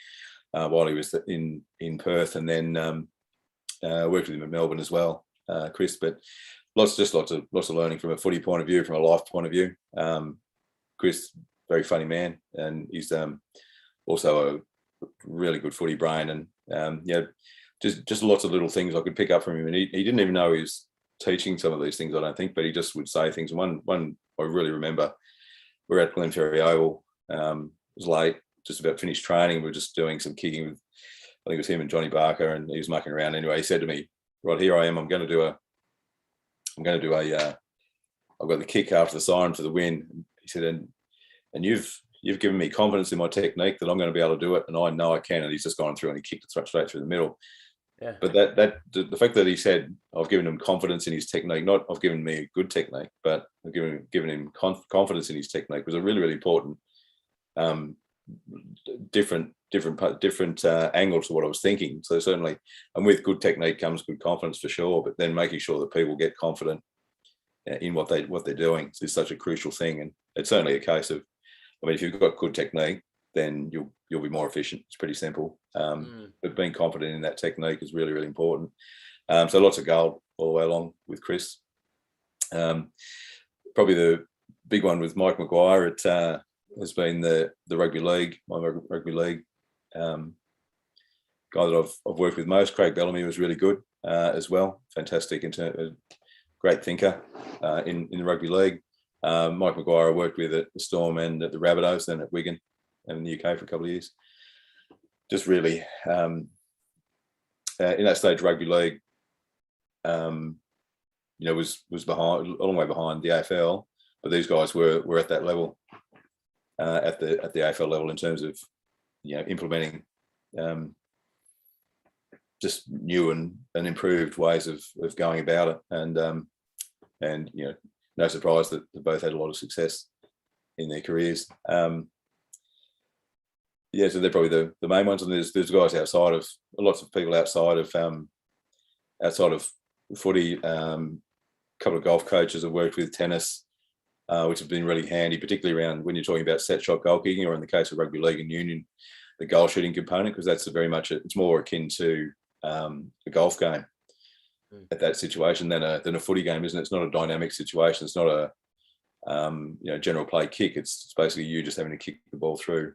while he was in Perth, and then worked with him in Melbourne as well, Chris. But lots of learning from a footy point of view, from a life point of view. Chris, very funny man, and he's also a really good footy brain, and just lots of little things I could pick up from him. And he didn't even know he was teaching some of these things, I don't think, but he just would say things. One I really remember, we were at Glenferrie Oval. It was late, just about finished training. We were just doing some kicking with, I think it was him and Johnny Barker, and he was mucking around. Anyway, he said to me, "Right, here I am. I've got the kick after the siren for the win." He said, and you've given me confidence in my technique that I'm going to be able to do it, and I know I can. And he's just gone through and he kicked it straight through the middle. Yeah. But the fact that he said I've given him confidence in his technique, not I've given me a good technique, but I've given him confidence in his technique was a really, really important different angle to what I was thinking. So certainly, and with good technique comes good confidence for sure. But then making sure that people get confident in what they're doing is such a crucial thing. And it's certainly a case of, if you've got good technique, then you'll be more efficient. It's pretty simple. But being confident in that technique is really, really important. So lots of gold all the way along with Chris. Probably the big one with Mike Maguire has been the rugby league, my rugby league guy that I've worked with most, Craig Bellamy, was really good as well. Fantastic, great thinker in the rugby league. Mike Maguire I worked with at the Storm and at the Rabbitohs, then at Wigan and in the UK for a couple of years. Just really, in that stage, rugby league, was behind, a long way behind the AFL, but these guys were at that level, at the AFL level in terms of, implementing just new and improved ways of going about it, and no surprise that they both had a lot of success in their careers. So they're probably the main ones, and there's guys outside of, lots of people outside of footy. A couple of golf coaches I've worked with, tennis, which has been really handy, particularly around when you're talking about set shot goal kicking, or in the case of rugby league and union, the goal shooting component, because that's it's more akin to a golf game at that situation than a footy game, isn't it? It's not a dynamic situation. It's not a general play kick. It's basically you just having to kick the ball through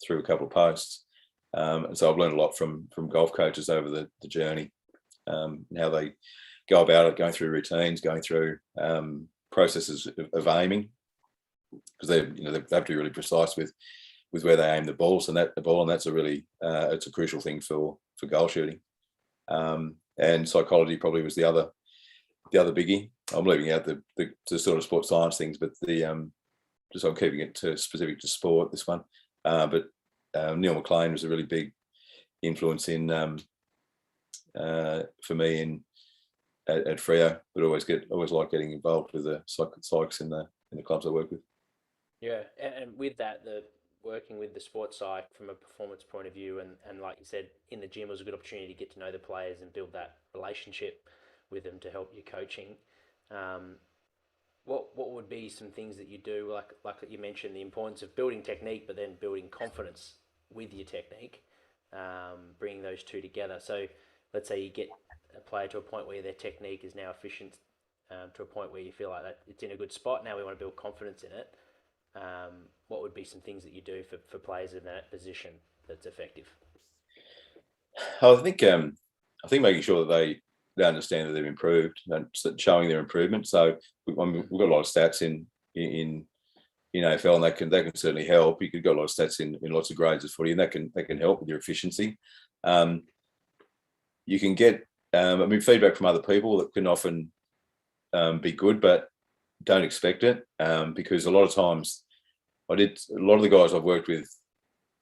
a couple of posts. And so I've learned a lot from golf coaches over the journey, and how they go about it, going through routines, going through processes of aiming, because they have to be really precise with where they aim the balls, and that's a really it's a crucial thing for goal shooting. And psychology probably was the other biggie. I'm leaving out the sort of sports science things, but just I'm keeping it specific to sport, this one. But Neil McLean was a really big influence in for me at Freo, but always like getting involved with the psychs in the clubs I work with. Yeah, and with that, the working with the sports psych from a performance point of view, and like you said, in the gym was a good opportunity to get to know the players and build that relationship with them to help your coaching. What would be some things that you do, like you mentioned, the importance of building technique, but then building confidence with your technique, bringing those two together. So let's say you get a player to a point where their technique is now efficient, to a point where you feel like that it's in a good spot. Now we want to build confidence in it. What would be some things that you do for players in that position that's effective? I think making sure that they understand that they've improved, showing their improvement. So we've got a lot of stats in AFL, and they can certainly help. You've got a lot of stats in lots of grades of footy, and that can help with your efficiency. You can get feedback from other people that can often be good, but don't expect it, because a lot of times a lot of the guys I've worked with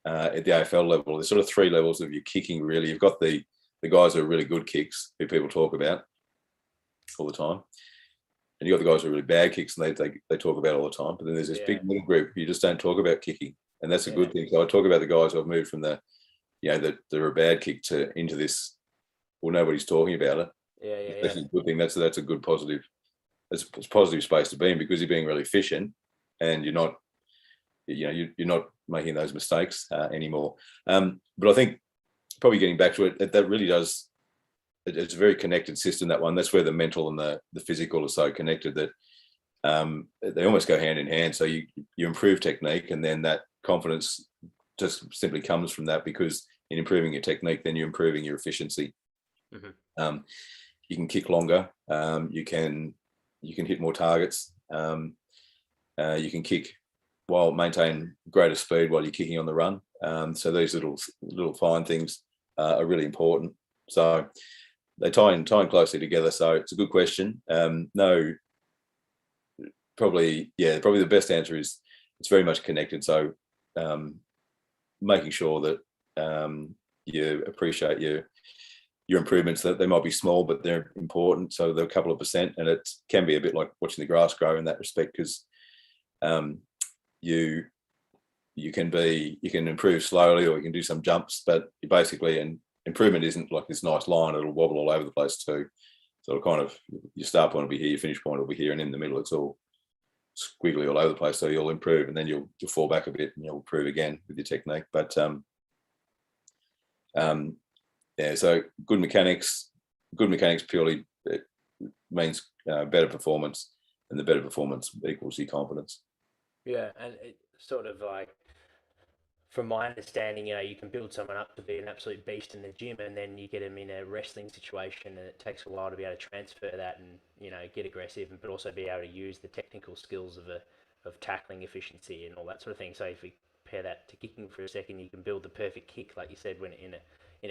at the AFL level, there's sort of three levels of your kicking, really. You've got the guys who are really good kicks, who people talk about all the time, and you've got the guys who are really bad kicks, and they talk about all the time. But then there's this big middle group you just don't talk about kicking, and that's a good thing. So I talk about the guys who have moved from that they're a bad kick into this, well, nobody's talking about it. That's a good thing. That's a good positive. It's a positive space to be in, because you're being really efficient, and you're not making those mistakes anymore. But I think probably getting back to it, that really does. It's a very connected system, that one. That's where the mental and the physical are so connected, that they almost go hand in hand. So you improve technique, and then that confidence just simply comes from that, because in improving your technique, then you're improving your efficiency. Mm-hmm. You can kick longer. You can hit more targets. You can kick while maintain greater speed while you're kicking on the run. So these little fine things are really important. So they tie in closely together. So it's a good question. Probably the best answer is it's very much connected. So making sure that you appreciate your improvements, that they might be small, but they're important. So they're a couple of percent, and it can be a bit like watching the grass grow in that respect, because you can improve slowly, or you can do some jumps, but you basically, and improvement isn't like this nice line, it'll wobble all over the place too. So kind of, your start point will be here, your finish point will be here, and in the middle it's all squiggly all over the place. So you'll improve, and then you'll fall back a bit, and you'll improve again with your technique. But so good mechanics purely means better performance, and the better performance equals your confidence. Yeah, and it sort of like from my understanding, you can build someone up to be an absolute beast in the gym, and then you get them in a wrestling situation, and it takes a while to be able to transfer that and get aggressive, but also be able to use the technical skills of tackling efficiency and all that sort of thing. So if we pair that to kicking for a second, you can build the perfect kick, like you said, when in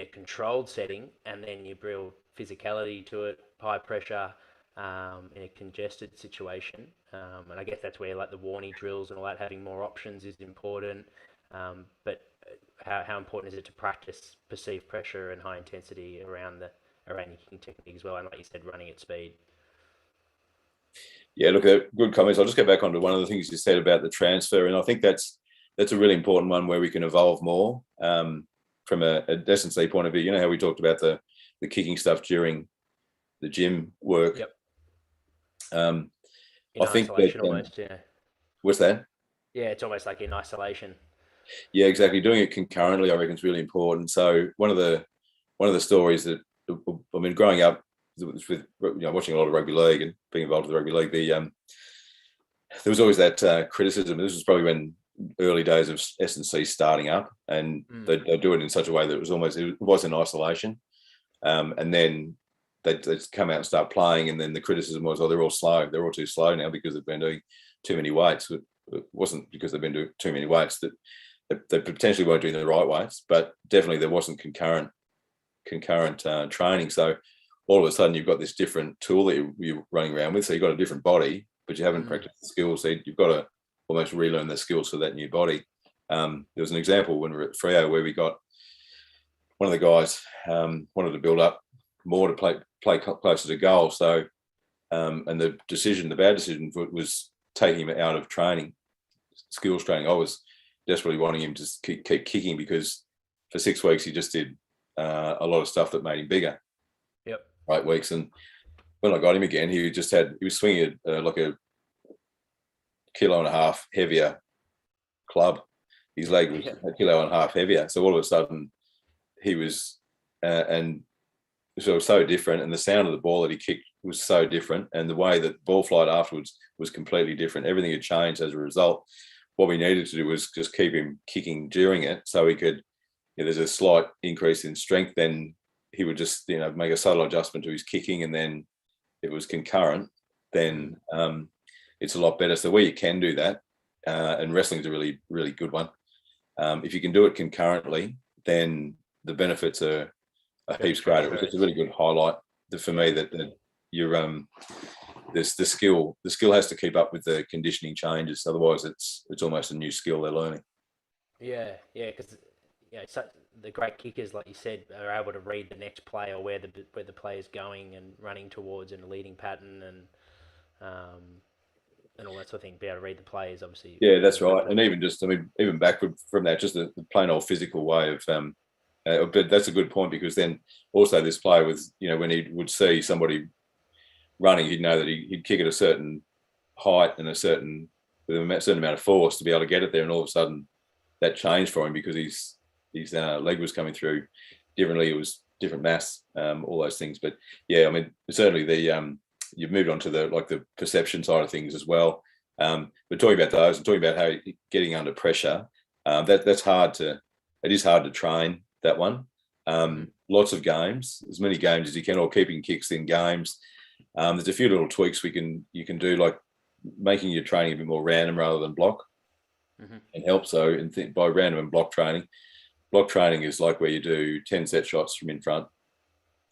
a controlled setting, and then you build physicality to it, high pressure, in a congested situation. And I guess that's where like the warning drills and all that, having more options is important. But how important is it to practice perceived pressure and high intensity around your kicking technique as well? And like you said, running at speed. Yeah, look, good comments. I'll just go back onto one of the things you said about the transfer, and I think that's a really important one where we can evolve more from a S&C point of view. You know how we talked about the kicking stuff during the gym work. Yep. I think that almost, yeah. What's that? Yeah, it's almost like in isolation. Yeah, exactly. Doing it concurrently, I reckon, is really important. So one of the stories that I mean, growing up with watching a lot of rugby league and being involved with the rugby league, there was always that criticism. This was probably when early days of S&C starting up, and they do it in such a way that it was in isolation, and then they'd come out and start playing, and then the criticism was, they're all slow. They're all too slow now because they've been doing too many weights. It wasn't because they've been doing too many weights, that they potentially weren't doing the right weights, but definitely there wasn't concurrent training. So all of a sudden you've got this different tool that you're running around with. So you've got a different body, but you haven't practiced the skills. So you've got to almost relearn the skills for that new body. There was an example when we were at Freo where we got one of the guys wanted to build up more to play closer to goal. So and the bad decision was taking him out of training, skills training. I was desperately wanting him to keep kicking, because for 6 weeks he just did a lot of stuff that made him bigger. Yep. 8 weeks, and when I got him again, he was swinging like a 1.5 kilo heavier club. His leg was 1.5 kilo heavier. So all of a sudden, he was and so it was so different, and the sound of the ball that he kicked was so different, and the way that ball flight afterwards was completely different. Everything had changed as a result. What we needed to do was just keep him kicking during it, so he could. There's a slight increase in strength, then he would just make a subtle adjustment to his kicking, and then if it was concurrent, then it's a lot better. So where you can do that, and wrestling is a really, really good one. If you can do it concurrently, then the benefits are heaps greater. It's a really good highlight for me that you're the skill has to keep up with the conditioning changes. Otherwise, it's almost a new skill they're learning. Yeah, because the great kickers, like you said, are able to read the next play or where the player's going and running towards, and a leading pattern and all that sort of thing. Be able to read the players, obviously. Yeah, that's right. And even backward from that, just the plain old physical way of. But that's a good point, because then also this player was, when he would see somebody running, he'd know that he'd kick at a certain height and with a certain amount of force to be able to get it there, and all of a sudden that changed for him because his leg was coming through differently. It was different mass, all those things. But yeah, I mean, certainly you've moved on to the perception side of things as well. But talking about those and talking about how getting under pressure, that's hard to. It is hard to train that one. Lots of games, as many games as you can, or keeping kicks in games. There's a few little tweaks you can do, like making your training a bit more random rather than block, and help. So by random and block training is like where you do 10 set shots from in front,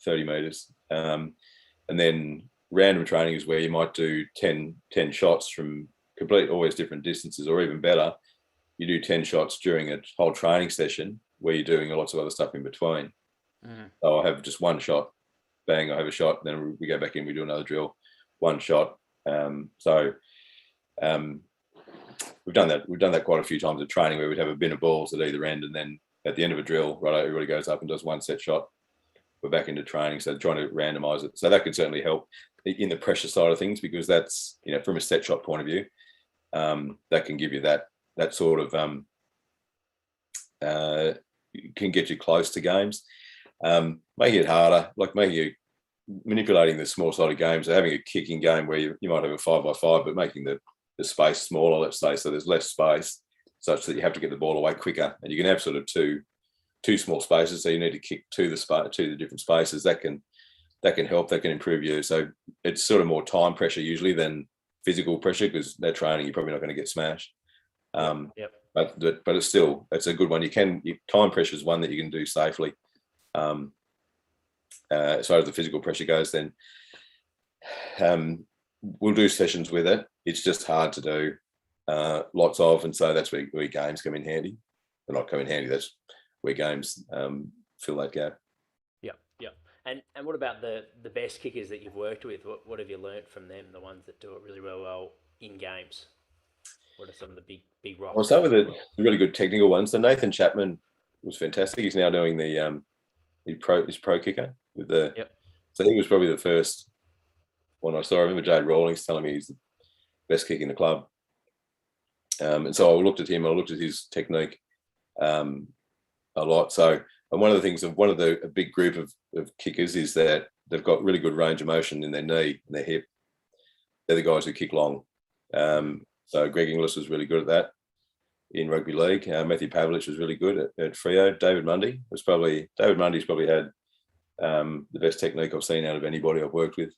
30 meters. And then random training is where you might do 10 shots from always different distances, or even better, you do 10 shots during a whole training session where you're doing lots of other stuff in between. So I have just one shot, bang, I have a shot, then we go back in, we do another drill, one shot. We've done that quite a few times at training, where we'd have a bin of balls at either end, and then at the end of a drill, right, everybody goes up and does one set shot. We're back into training, so trying to randomize it. So that can certainly help in the pressure side of things, because that's, from a set shot point of view, that can give you that sort of can get you close to games. Making it harder, like manipulating the small sided games, so having a kicking game where you might have a 5x5, but making the space smaller, let's say, so there's less space. such that you have to get the ball away quicker, and you can have sort of two small spaces, so you need to kick to the different spaces. That can help, that can improve you. So it's sort of more time pressure usually than physical pressure, because that training you're probably not going to get smashed. Yep. But it's a good one. Time pressure is one that you can do safely. As far as the physical pressure goes, then we'll do sessions with it. It's just hard to do lots of, and so that's where games come in handy. They're not come in handy. That's where games fill that gap. Yeah. And what about the best kickers that you've worked with? What have you learnt from them? The ones that do it really well in games. What are some of the big rocks? I'll start with the really good technical ones. So Nathan Chapman was fantastic. He's now doing his pro kicker with the. Yep. So he was probably the first one I saw. I remember Jade Rawlings telling me he's the best kick in the club. And so I looked at him. I looked at his technique a lot. So, and one of the things of a big group of kickers is that they've got really good range of motion in their knee and their hip. They're the guys who kick long. So Greg Inglis was really good at that in rugby league. Matthew Pavlich was really good at Freo. David Mundy's probably had the best technique I've seen out of anybody I've worked with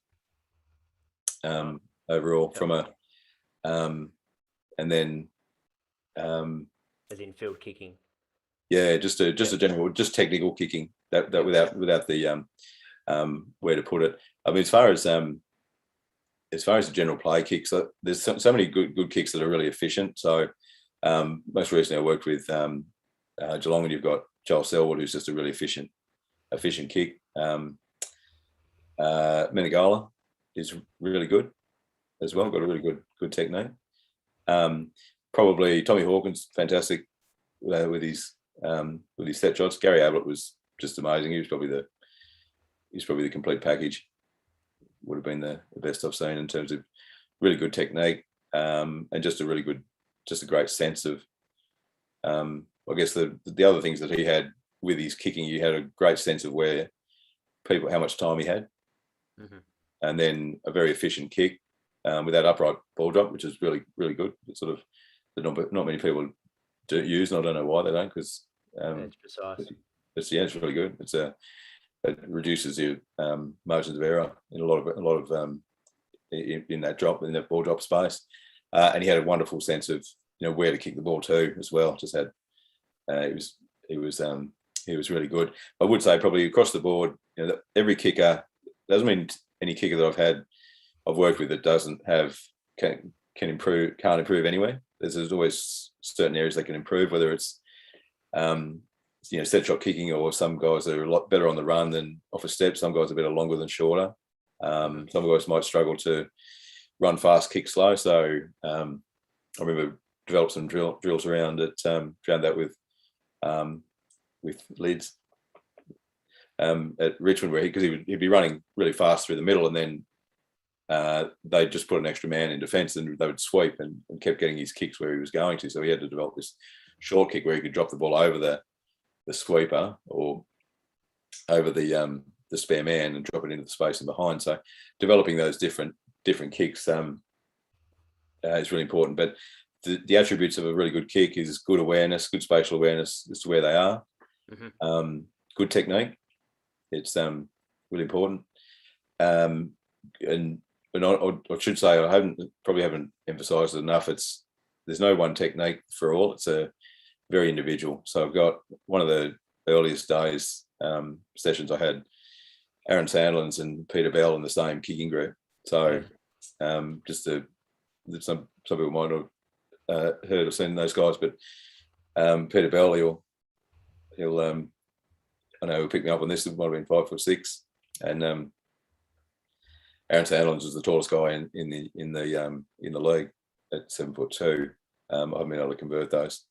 overall. Yep. And then as in field kicking. Yeah, just a general, just technical kicking that without the where to put it. I mean, as far as the general play kicks, there's so many good kicks that are really efficient. So most recently I worked with Geelong, and you've got Joel Selwood, who's just a really efficient kick. Menegola is really good as well, got a really good technique. Probably Tommy Hawkins, fantastic with his set shots. Gary Ablett was just amazing. He was probably the complete package. Would have been the best I've seen in terms of really good technique, and just a great sense of. I guess the other things that he had with his kicking, he had a great sense of how much time he had, and then a very efficient kick with that upright ball drop, which is really really good. It's sort of not many people do use, and I don't know why they don't, because it's precise. It's really good. It reduces your margins of error in a lot of in that ball drop space, and he had a wonderful sense of where to kick the ball to as well. Just had he was really good. I would say probably across the board, that every kicker, doesn't mean any kicker that I've worked with that can't improve anywhere. There's always certain areas they can improve, whether it's set shot kicking, or some guys are a lot better on the run than off a step. Some guys are better longer than shorter. Some guys might struggle to run fast, kick slow. So I remember developed some drills around that with Lids at Richmond, where he'd be running really fast through the middle, and then they'd just put an extra man in defence, and they would sweep and kept getting his kicks where he was going to. So he had to develop this short kick where he could drop the ball over the sweeper or over the spare man and drop it into the space in behind. So developing those different kicks is really important. But the attributes of a really good kick is good awareness, good spatial awareness as to where they are, good technique. It's really important. And I should say, I probably haven't emphasised it enough. There's no one technique for all. It's a very individual. So I've got one of the earliest days sessions I had Aaron Sandlands and Peter Bell in the same kicking group. So just some people might not have heard or seen those guys, but Peter Bell, he'll I know he'll pick me up on this. It might have been 5'6", and Aaron Sandlands was the tallest guy in the league at 7'2". I haven't been able to convert those.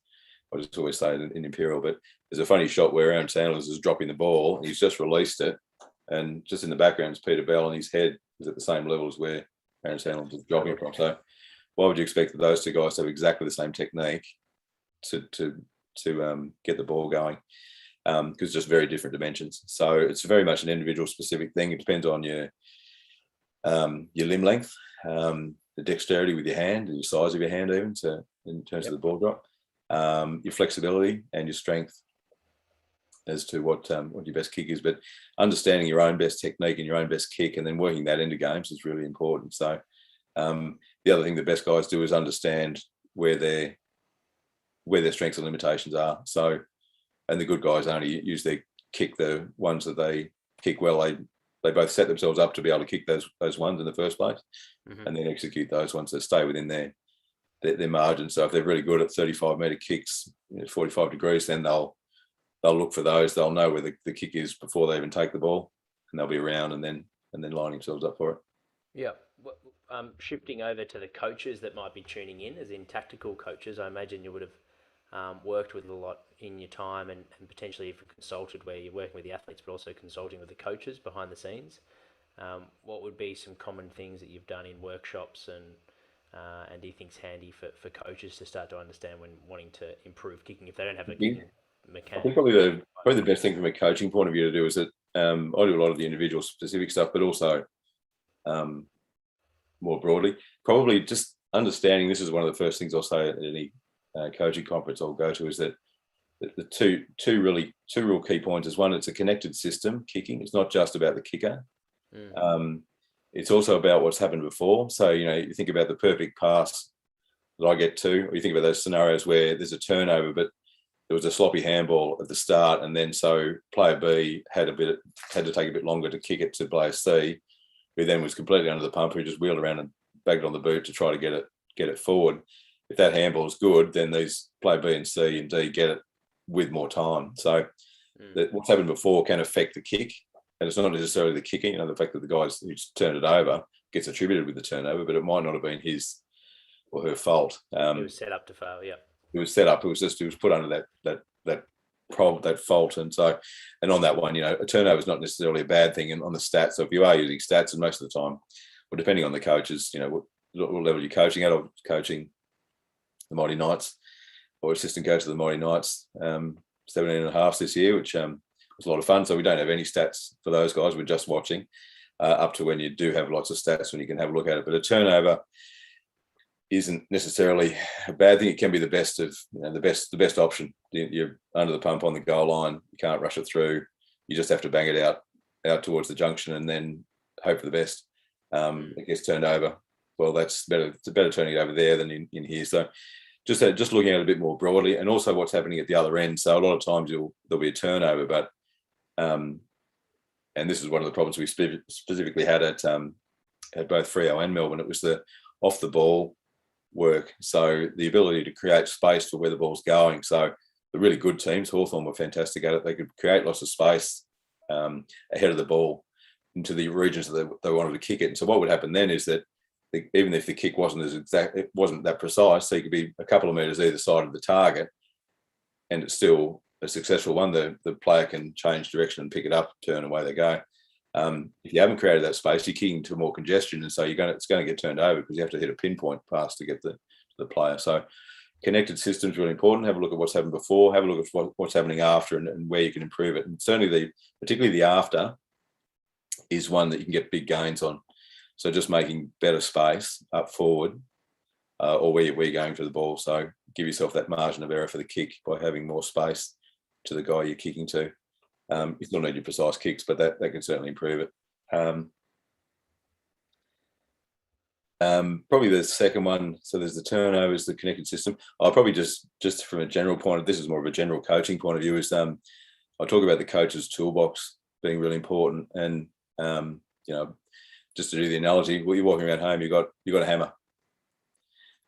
I just always say it in Imperial, but there's a funny shot where Aaron Sandlands is dropping the ball and he's just released it, and just in the background is Peter Bell, and his head is at the same level as where Aaron Sandlands is dropping from. So why would you expect those two guys to have exactly the same technique to get the ball going? Because just very different dimensions. So it's very much an individual specific thing. It depends on your limb length, the dexterity with your hand, and your size of your hand, even in terms of the ball drop. your flexibility and your strength as to what your best kick is. But understanding your own best technique and your own best kick, and then working that into games is really important. So the other thing the best guys do is understand where their strengths and limitations are. So, and the good guys only use their kick, the ones that they kick well. They both set themselves up to be able to kick those ones in the first place, and then execute those ones that stay within their margin. So if they're really good at 35-meter kicks, 45 degrees, then they'll look for those. They'll know where the kick is before they even take the ball, and they'll be around and then lining themselves up for it. Yeah. Shifting over to the coaches that might be tuning in, as in tactical coaches, I imagine you would have worked with a lot in your time, and potentially you've consulted where you're working with the athletes, but also consulting with the coaches behind the scenes. What would be some common things that you've done in workshops, and do you think's handy for coaches to start to understand when wanting to improve kicking if they don't have a kicking mechanic? I think probably the best thing from a coaching point of view to do is that I do a lot of the individual specific stuff, but also more broadly, probably just understanding, this is one of the first things I'll say at any coaching conference I'll go to, is that the two real key points is, one, it's a connected system, kicking. It's not just about the kicker. It's also about what's happened before. So, you think about the perfect pass that I get to, or you think about those scenarios where there's a turnover, but there was a sloppy handball at the start, and then so player B had to take a bit longer to kick it to player C, who then was completely under the pump, who just wheeled around and bagged on the boot to try to get it forward. If that handball is good, then these player B and C and D get it with more time. So what's happened before can affect the kick, and it's not necessarily the kicking. The fact that the guys who turned it over gets attributed with the turnover, but it might not have been his or her fault. It was set up to fail. Yeah, it was set up. It was put under that problem, that fault, and on that one, a turnover is not necessarily a bad thing. And on the stats, so if you are using stats, and most of the time, well, depending on the coaches, what level you're coaching at, or coaching the Mighty Knights, or assistant coach of the Mighty Knights, 17 and a half this year, which was a lot of fun. So we don't have any stats for those guys. We're just watching up to when you do have lots of stats, when you can have a look at it. But a turnover isn't necessarily a bad thing. It can be the best of the best option. You're under the pump on the goal line. You can't rush it through. You just have to bang it out towards the junction and then hope for the best. It gets turned over. Well, that's better. It's better turning it over there than in here. So just looking at it a bit more broadly, and also what's happening at the other end. So a lot of times there'll be a turnover, but and this is one of the problems we specifically had at both Freo and Melbourne. It was the off the ball work. So the ability to create space for where the ball's going. So the really good teams, Hawthorn were fantastic at it. They could create lots of space ahead of the ball into the regions that they wanted to kick it. And so what would happen then is that even if the kick wasn't as exact, it wasn't that precise, so you could be a couple of meters either side of the target, and it's still a successful one. The player can change direction and pick it up, turn, away they go. If you haven't created that space, you're kicking to more congestion, and so it's going to get turned over because you have to hit a pinpoint pass to get the player. So connected systems really important. Have a look at what's happened before. Have a look at what's happening after, and where you can improve it. And certainly particularly the after is one that you can get big gains on. So just making better space up forward, or where you're going for the ball. So give yourself that margin of error for the kick by having more space to the guy you're kicking to. You still need your precise kicks, but that can certainly improve it. Probably the second one, so there's the turnovers, the connected system. I'll probably just from a general point of, this is more of a general coaching point of view, is I'll talk about the coach's toolbox being really important. And just to do the analogy, well, you're walking around home, you got a hammer,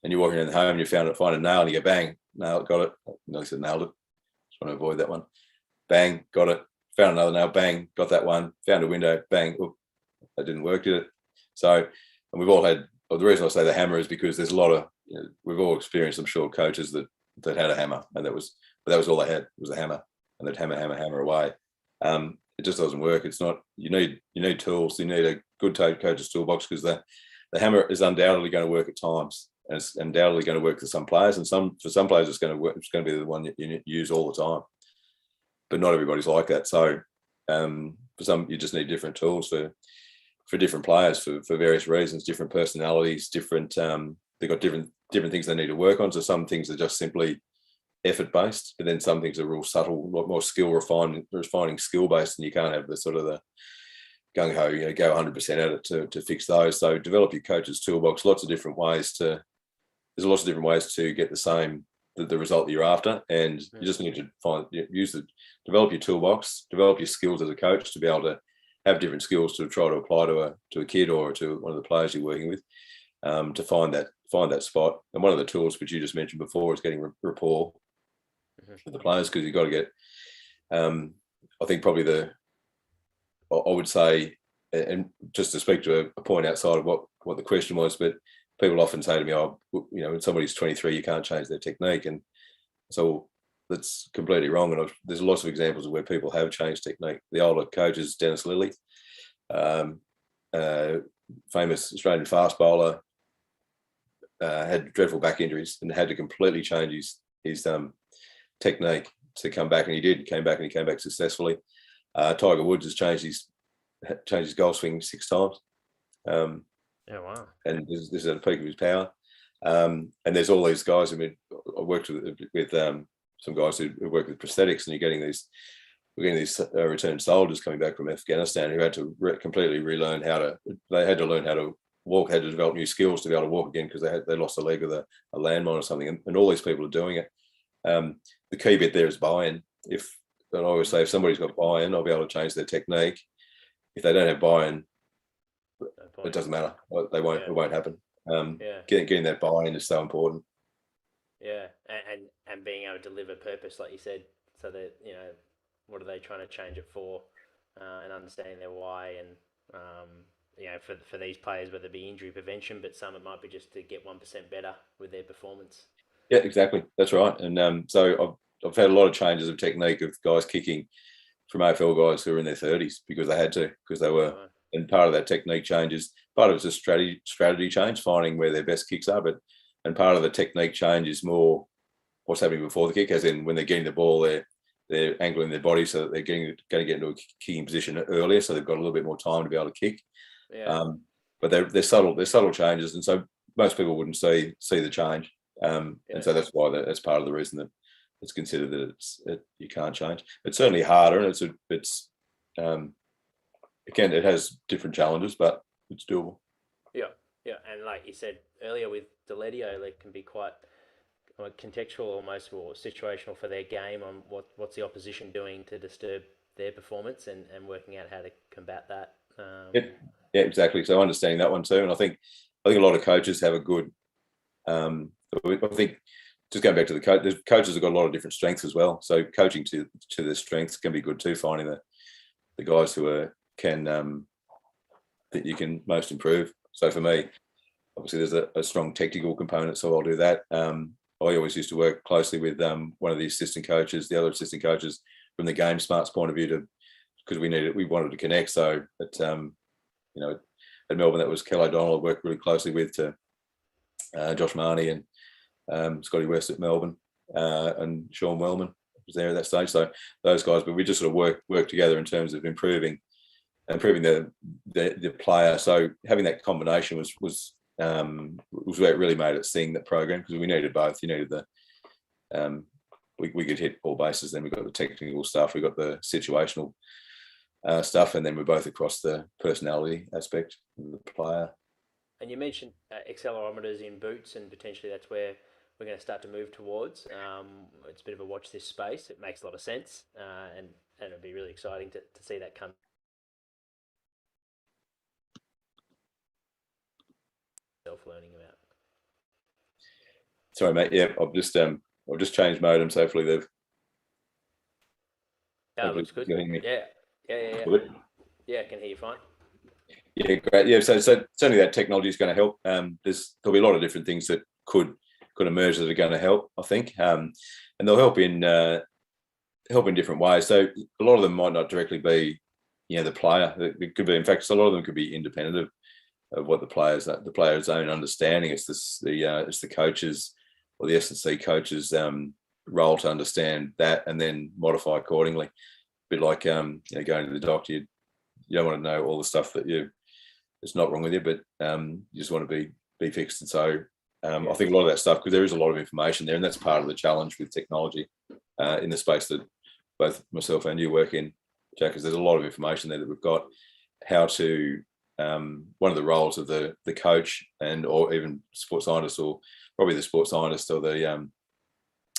and you're walking around the home and you find a nail, and you go bang, nailed, got it. No, I said nailed it. Just want to avoid that one. Bang, got it. Found another nail, bang, got that one. Found a window, bang. Oop, that didn't work, did it? So, and we've all had. Well, the reason I say the hammer is because there's a lot of, we've all experienced, I'm sure, coaches that had a hammer, and that was all they had, was a hammer, and they'd hammer away. It just doesn't work. It's not. You need tools. You need a good coach's toolbox, because the hammer is undoubtedly going to work at times, and it's undoubtedly going to work for some players, and for some players it's going to work. It's going to be the one that you use all the time, but not everybody's like that. So for some, you just need different tools for different players for various reasons, different personalities, different. They've got different things they need to work on. So some things are just simply effort based, but then some things are real subtle, a lot more refining skill based, and you can't have the sort of the gung ho, go 100% at it to fix those. So develop your coach's toolbox. There's lots of different ways to get the result that you're after, and you just need to develop your toolbox, develop your skills as a coach to be able to have different skills to try to apply to a kid or to one of the players you're working with, to find that spot. And one of the tools which you just mentioned before is getting rapport with the players, because you've got to get. I think probably I would say, and just to speak to a point outside of what the question was, but people often say to me, when somebody's 23, you can't change their technique. And so that's completely wrong. And there's lots of examples of where people have changed technique. The older coaches, Dennis Lilly, famous Australian fast bowler, had dreadful back injuries and had to completely change his technique to come back. And he came back successfully. Tiger Woods has changed his golf swing 6 times. Yeah, wow. And this is at the peak of his power. And there's all these guys. I mean, I worked with some guys who work with prosthetics, and we're getting these returned soldiers coming back from Afghanistan who had to completely relearn they had to learn how to walk, had to develop new skills to be able to walk again, because they lost a leg with a landmine or something. And all these people are doing it. The key bit there is buy-in. And I always say, if somebody's got buy-in, I'll be able to change their technique. If they don't have buy-in, it doesn't matter. It won't happen. Getting that buy-in is so important. Yeah, and being able to deliver purpose, like you said, so that what are they trying to change it for, and understanding their why, and for these players, whether it be injury prevention, but some it might be just to get 1% better with their performance. Yeah, exactly. That's right. And so I've had a lot of changes of technique of guys kicking from AFL guys who were in their 30s because they had to, because they were. Right. And part of that technique changes. Part of it's a strategy change, finding where their best kicks are, and part of the technique change is more what's happening before the kick, as in when they're getting the ball, they're angling their body so that they're going to get into a kicking position earlier, so they've got a little bit more time to be able to kick. Yeah. But they're subtle changes, and so most people wouldn't see the change. And so that's why that's part of the reason that it's considered that you can't change. It's certainly harder, and it has different challenges, but it's doable. Yeah, and like you said earlier with Deledio, it can be quite contextual almost, or situational for their game on what's the opposition doing to disturb their performance, and working out how to combat that. Yeah, exactly. So understanding that one too, and I think a lot of coaches have a good. I think just going back to the coaches have got a lot of different strengths as well. So coaching to their strengths can be good too. Finding the guys who that you can most improve. So for me, obviously there's a strong technical component, so I'll do that. I always used to work closely with one of the other assistant coaches from the game smarts point of view, because we wanted to connect. So at Melbourne, that was Kelly O'Donnell. I worked really closely with, to Josh Marnie and Scotty West at Melbourne, and Sean Wellman was there at that stage. So those guys, but we just sort of work together in terms of improving the player. So having that combination was where it really made it sing, that program, because we needed both. You needed we could hit all bases. Then we got the technical stuff, we got the situational stuff, and then we're both across the personality aspect of the player. And you mentioned accelerometers in boots, and potentially that's where we're going to start to move towards. It's a bit of a watch this space. It makes a lot of sense, and it'll be really exciting to see that come. Self-learning about. Sorry, mate. Yeah, I've just changed modems. Hopefully they've. Looks good. Yeah. Good. Yeah, I can hear you fine. Yeah, great. Yeah, so certainly that technology is going to help. There'll be a lot of different things that could emerge that are going to help, I think, and they'll help in different ways. So a lot of them might not directly be, the player. It could be, in fact, a lot of them could be independent of what the player's own understanding. It's the coaches or the S&C coaches' role to understand that and then modify accordingly. A bit like going to the doctor, you don't want to know all the stuff that it's not wrong with you, but you just want to be fixed. And so I think a lot of that stuff, because there is a lot of information there, and that's part of the challenge with technology in the space that both myself and you work in, Jack, because there's a lot of information there that we've got. How to one of the roles of the coach or even sports scientist, or probably the sports scientist or the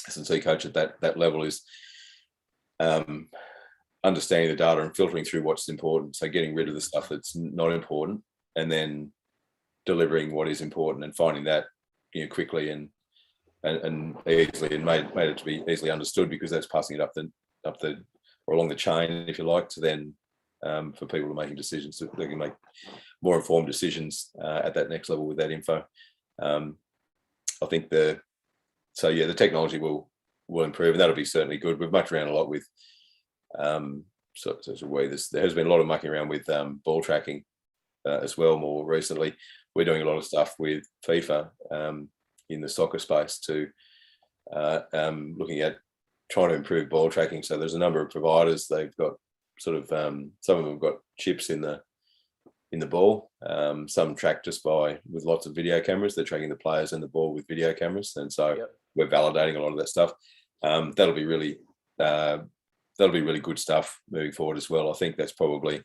S&C coach at that level, is understanding the data and filtering through what's important. So getting rid of the stuff that's not important, and then delivering what is important, and finding that quickly and easily, and made it to be easily understood, because that's passing it up the or along the chain, if you like, to then for people to making decisions, so they can make more informed decisions at that next level with that info. I think the technology will improve, and that'll be certainly good. We've mucked around a lot with there has been a lot of mucking around with ball tracking as well. More recently, we're doing a lot of stuff with FIFA in the soccer space to looking at trying to improve ball tracking. So there's a number of providers. They've got sort of some of them have got chips in the ball. Some track just with lots of video cameras. They're tracking the players and the ball with video cameras, and so we're validating a lot of that stuff. That'll be really good stuff moving forward as well. I think that's probably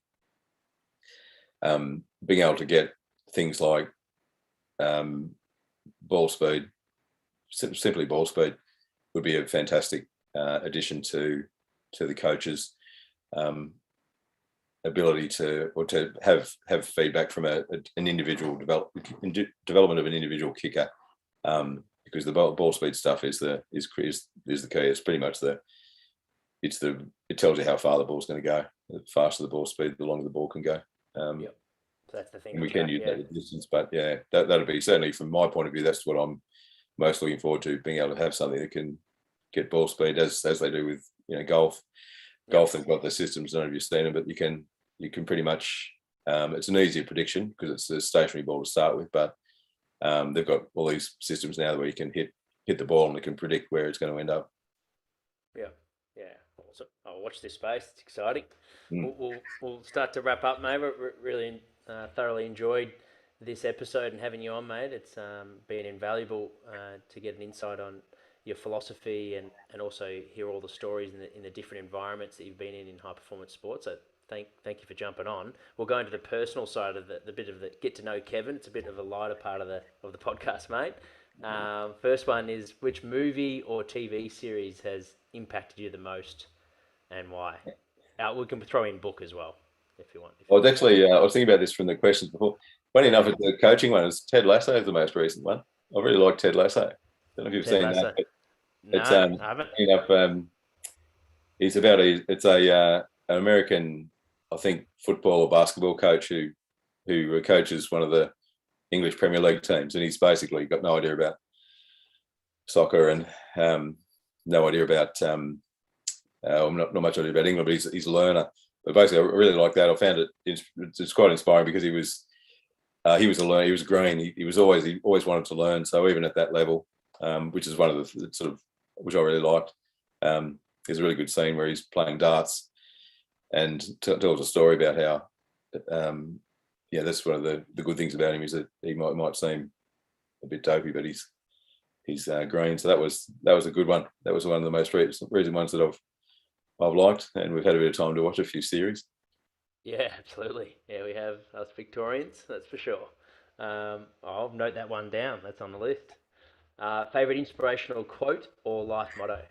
being able to get things like ball speed, simply ball speed, would be a fantastic addition to the coaches' ability to have feedback from an individual development of an individual kicker, because the ball speed stuff is the key. It's pretty much it tells you how far the ball's going to go. The faster the ball speed, the longer the ball can go. So that's the thing. And we can use that distance, but that'll be, certainly from my point of view, that's what I'm most looking forward to, being able to have something that can get ball speed as they do with golf. Golf, they've got the systems. I don't know if you've seen them, but you can pretty much it's an easier prediction because it's a stationary ball to start with, but they've got all these systems now where you can hit the ball and it can predict where it's going to end up. Awesome. I'll watch this space. It's exciting. We'll start to wrap up, mate. Really thoroughly enjoyed this episode and having you on, mate. It's been invaluable to get an insight on your philosophy and also hear all the stories in the different environments that you've been in high performance sports. So thank you for jumping on. We'll go into the personal side of the bit of the get to know Kevin. It's a bit of a lighter part of the podcast, mate. First one is, which movie or TV series has impacted you the most, and why? We can throw in book as well if you want. I was thinking about this from the questions before. Funny enough, the coaching one is Ted Lasso is the most recent one. I really like Ted Lasso. I don't know if you've seen that. I haven't. He's about an American, I think, football or basketball coach who coaches one of the English Premier League teams, and he's basically got no idea about soccer and no idea about not much idea about England, but he's a learner. But basically, I really like that. I found it's quite inspiring because he was a learner. He was green. He always wanted to learn. So even at that level, which is one of the sort of, which I really liked. There's a really good scene where he's playing darts and tells a story about how that's one of the good things about him, is that he might seem a bit dopey, but he's green. So that was a good one. That was one of the most recent ones that I've liked, and we've had a bit of time to watch a few series. Yeah, absolutely. Yeah, we have us Victorians, that's for sure. I'll note that one down. That's on the list. Favorite inspirational quote or life motto?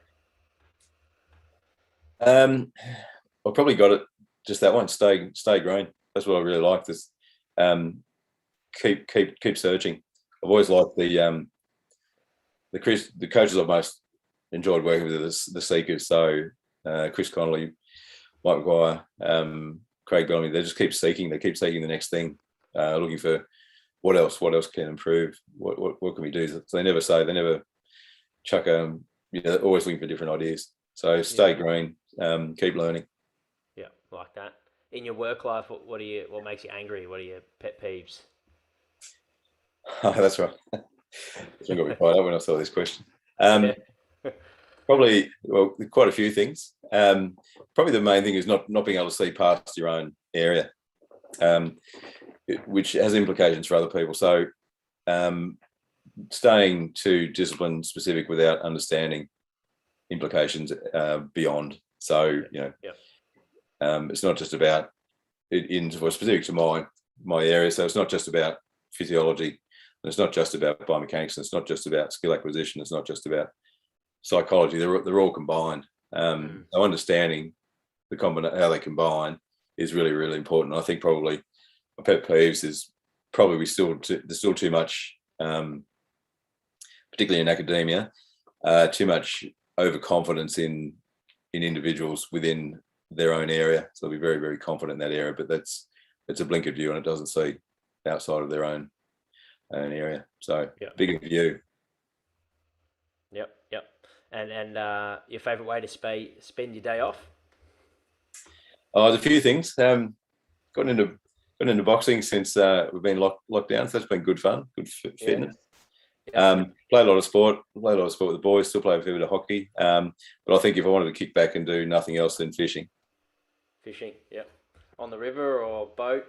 I probably got it. Just that one. Stay green. That's what I really like. This keep searching. I've always liked the coaches I've most enjoyed working with are the seekers. So Chris Connolly, Mike Maguire, Craig Bellamy. They just keep seeking. They keep seeking the next thing, looking for what else can improve. What can we do? So they never chuck always looking for different ideas. So stay green, keep learning. Yeah, like that. In your work life, what makes you angry? What are your pet peeves? Oh, that's right. That's what got me fired up when I saw this question. Probably, quite a few things. Probably the main thing is not being able to see past your own area, which has implications for other people. So staying too discipline specific without understanding implications beyond. So it's not just about for specific to my area. So it's not just about physiology, and it's not just about biomechanics, and it's not just about skill acquisition. It's not just about psychology. They're all combined. So understanding how they combine is really, really important. I think probably my pet peeves is probably there's still too much, particularly in academia, too much overconfidence in individuals within their own area. So they'll be very, very confident in that area, but it's a blinkered view and it doesn't see outside of their own area. So bigger view. Yep. And your favourite way to spend your day off? Oh, there's a few things. Got into boxing since we've been locked down, so that's been good fun, good fitness. Play a lot of sport with the boys, still play a fair bit of hockey. But I think if I wanted to kick back and do nothing else, then fishing. Fishing, on the river or boat,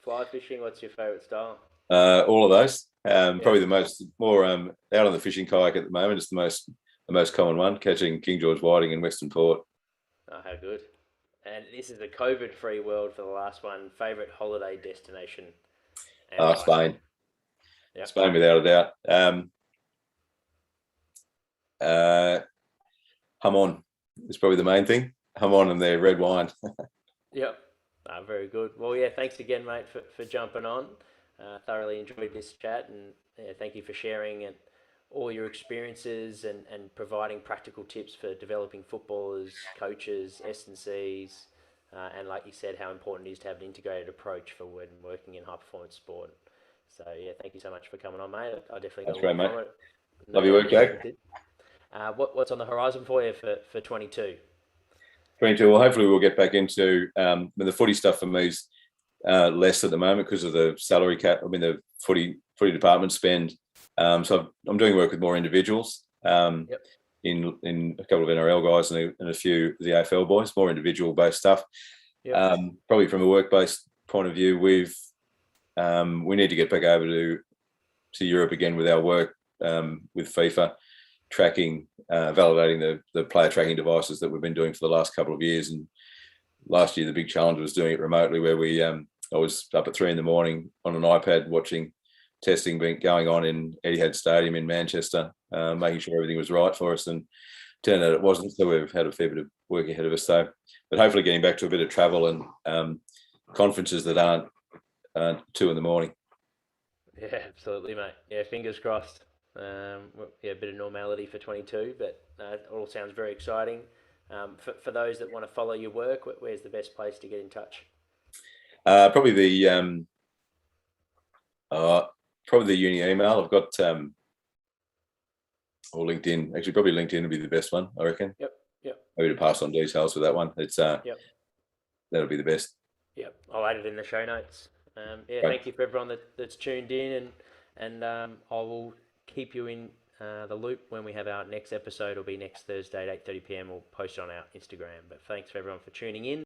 fly fishing. What's your favourite style? All of those. Probably the more out on the fishing kayak at the moment. It's the most common one, catching King George whiting in Western Port. Oh, how good! And this is a COVID-free world for the last one. Favourite holiday destination? Spain. Spain without a doubt. Jamón is probably the main thing. Jamón and their red wine. Very good. Well, thanks again, mate, for jumping on. Thoroughly enjoyed this chat, and thank you for sharing all your experiences and providing practical tips for developing footballers, coaches, S&Cs, and like you said, how important it is to have an integrated approach for when working in high-performance sport. So, thank you so much for coming on, mate. I definitely got That's great, mate. Love your work, Jack. What's on the horizon for you for 22? 22. Well, hopefully we'll get back into the footy stuff for me is less at the moment because of the salary cap. I mean, the footy department spend. So I'm doing work with more individuals in a couple of NRL guys and a few of the AFL boys, more individual-based stuff. Probably from a work-based point of view, we need to get back over to Europe again with our work with FIFA, tracking, validating the player tracking devices that we've been doing for the last couple of years. And last year, the big challenge was doing it remotely, where I was up at 3 a.m. on an iPad watching testing going on in Etihad Stadium in Manchester, making sure everything was right for us. And turned out it wasn't, so we've had a fair bit of work ahead of us. So, but hopefully getting back to a bit of travel and conferences that aren't 2 a.m. Yeah, absolutely, mate. Yeah, fingers crossed. A bit of normality for 22, but it all sounds very exciting. For those that want to follow your work, where's the best place to get in touch? Probably the uni email. I've got or LinkedIn. Actually, probably LinkedIn would be the best one, I reckon. Yep. Maybe to pass on details for that one. It's that'll be the best. Yep, I'll add it in the show notes. Thank you for everyone that's tuned in, and I will keep you in the loop when we have our next episode. It'll be next Thursday at 8:30 p.m. We'll post it on our Instagram. But thanks for everyone for tuning in.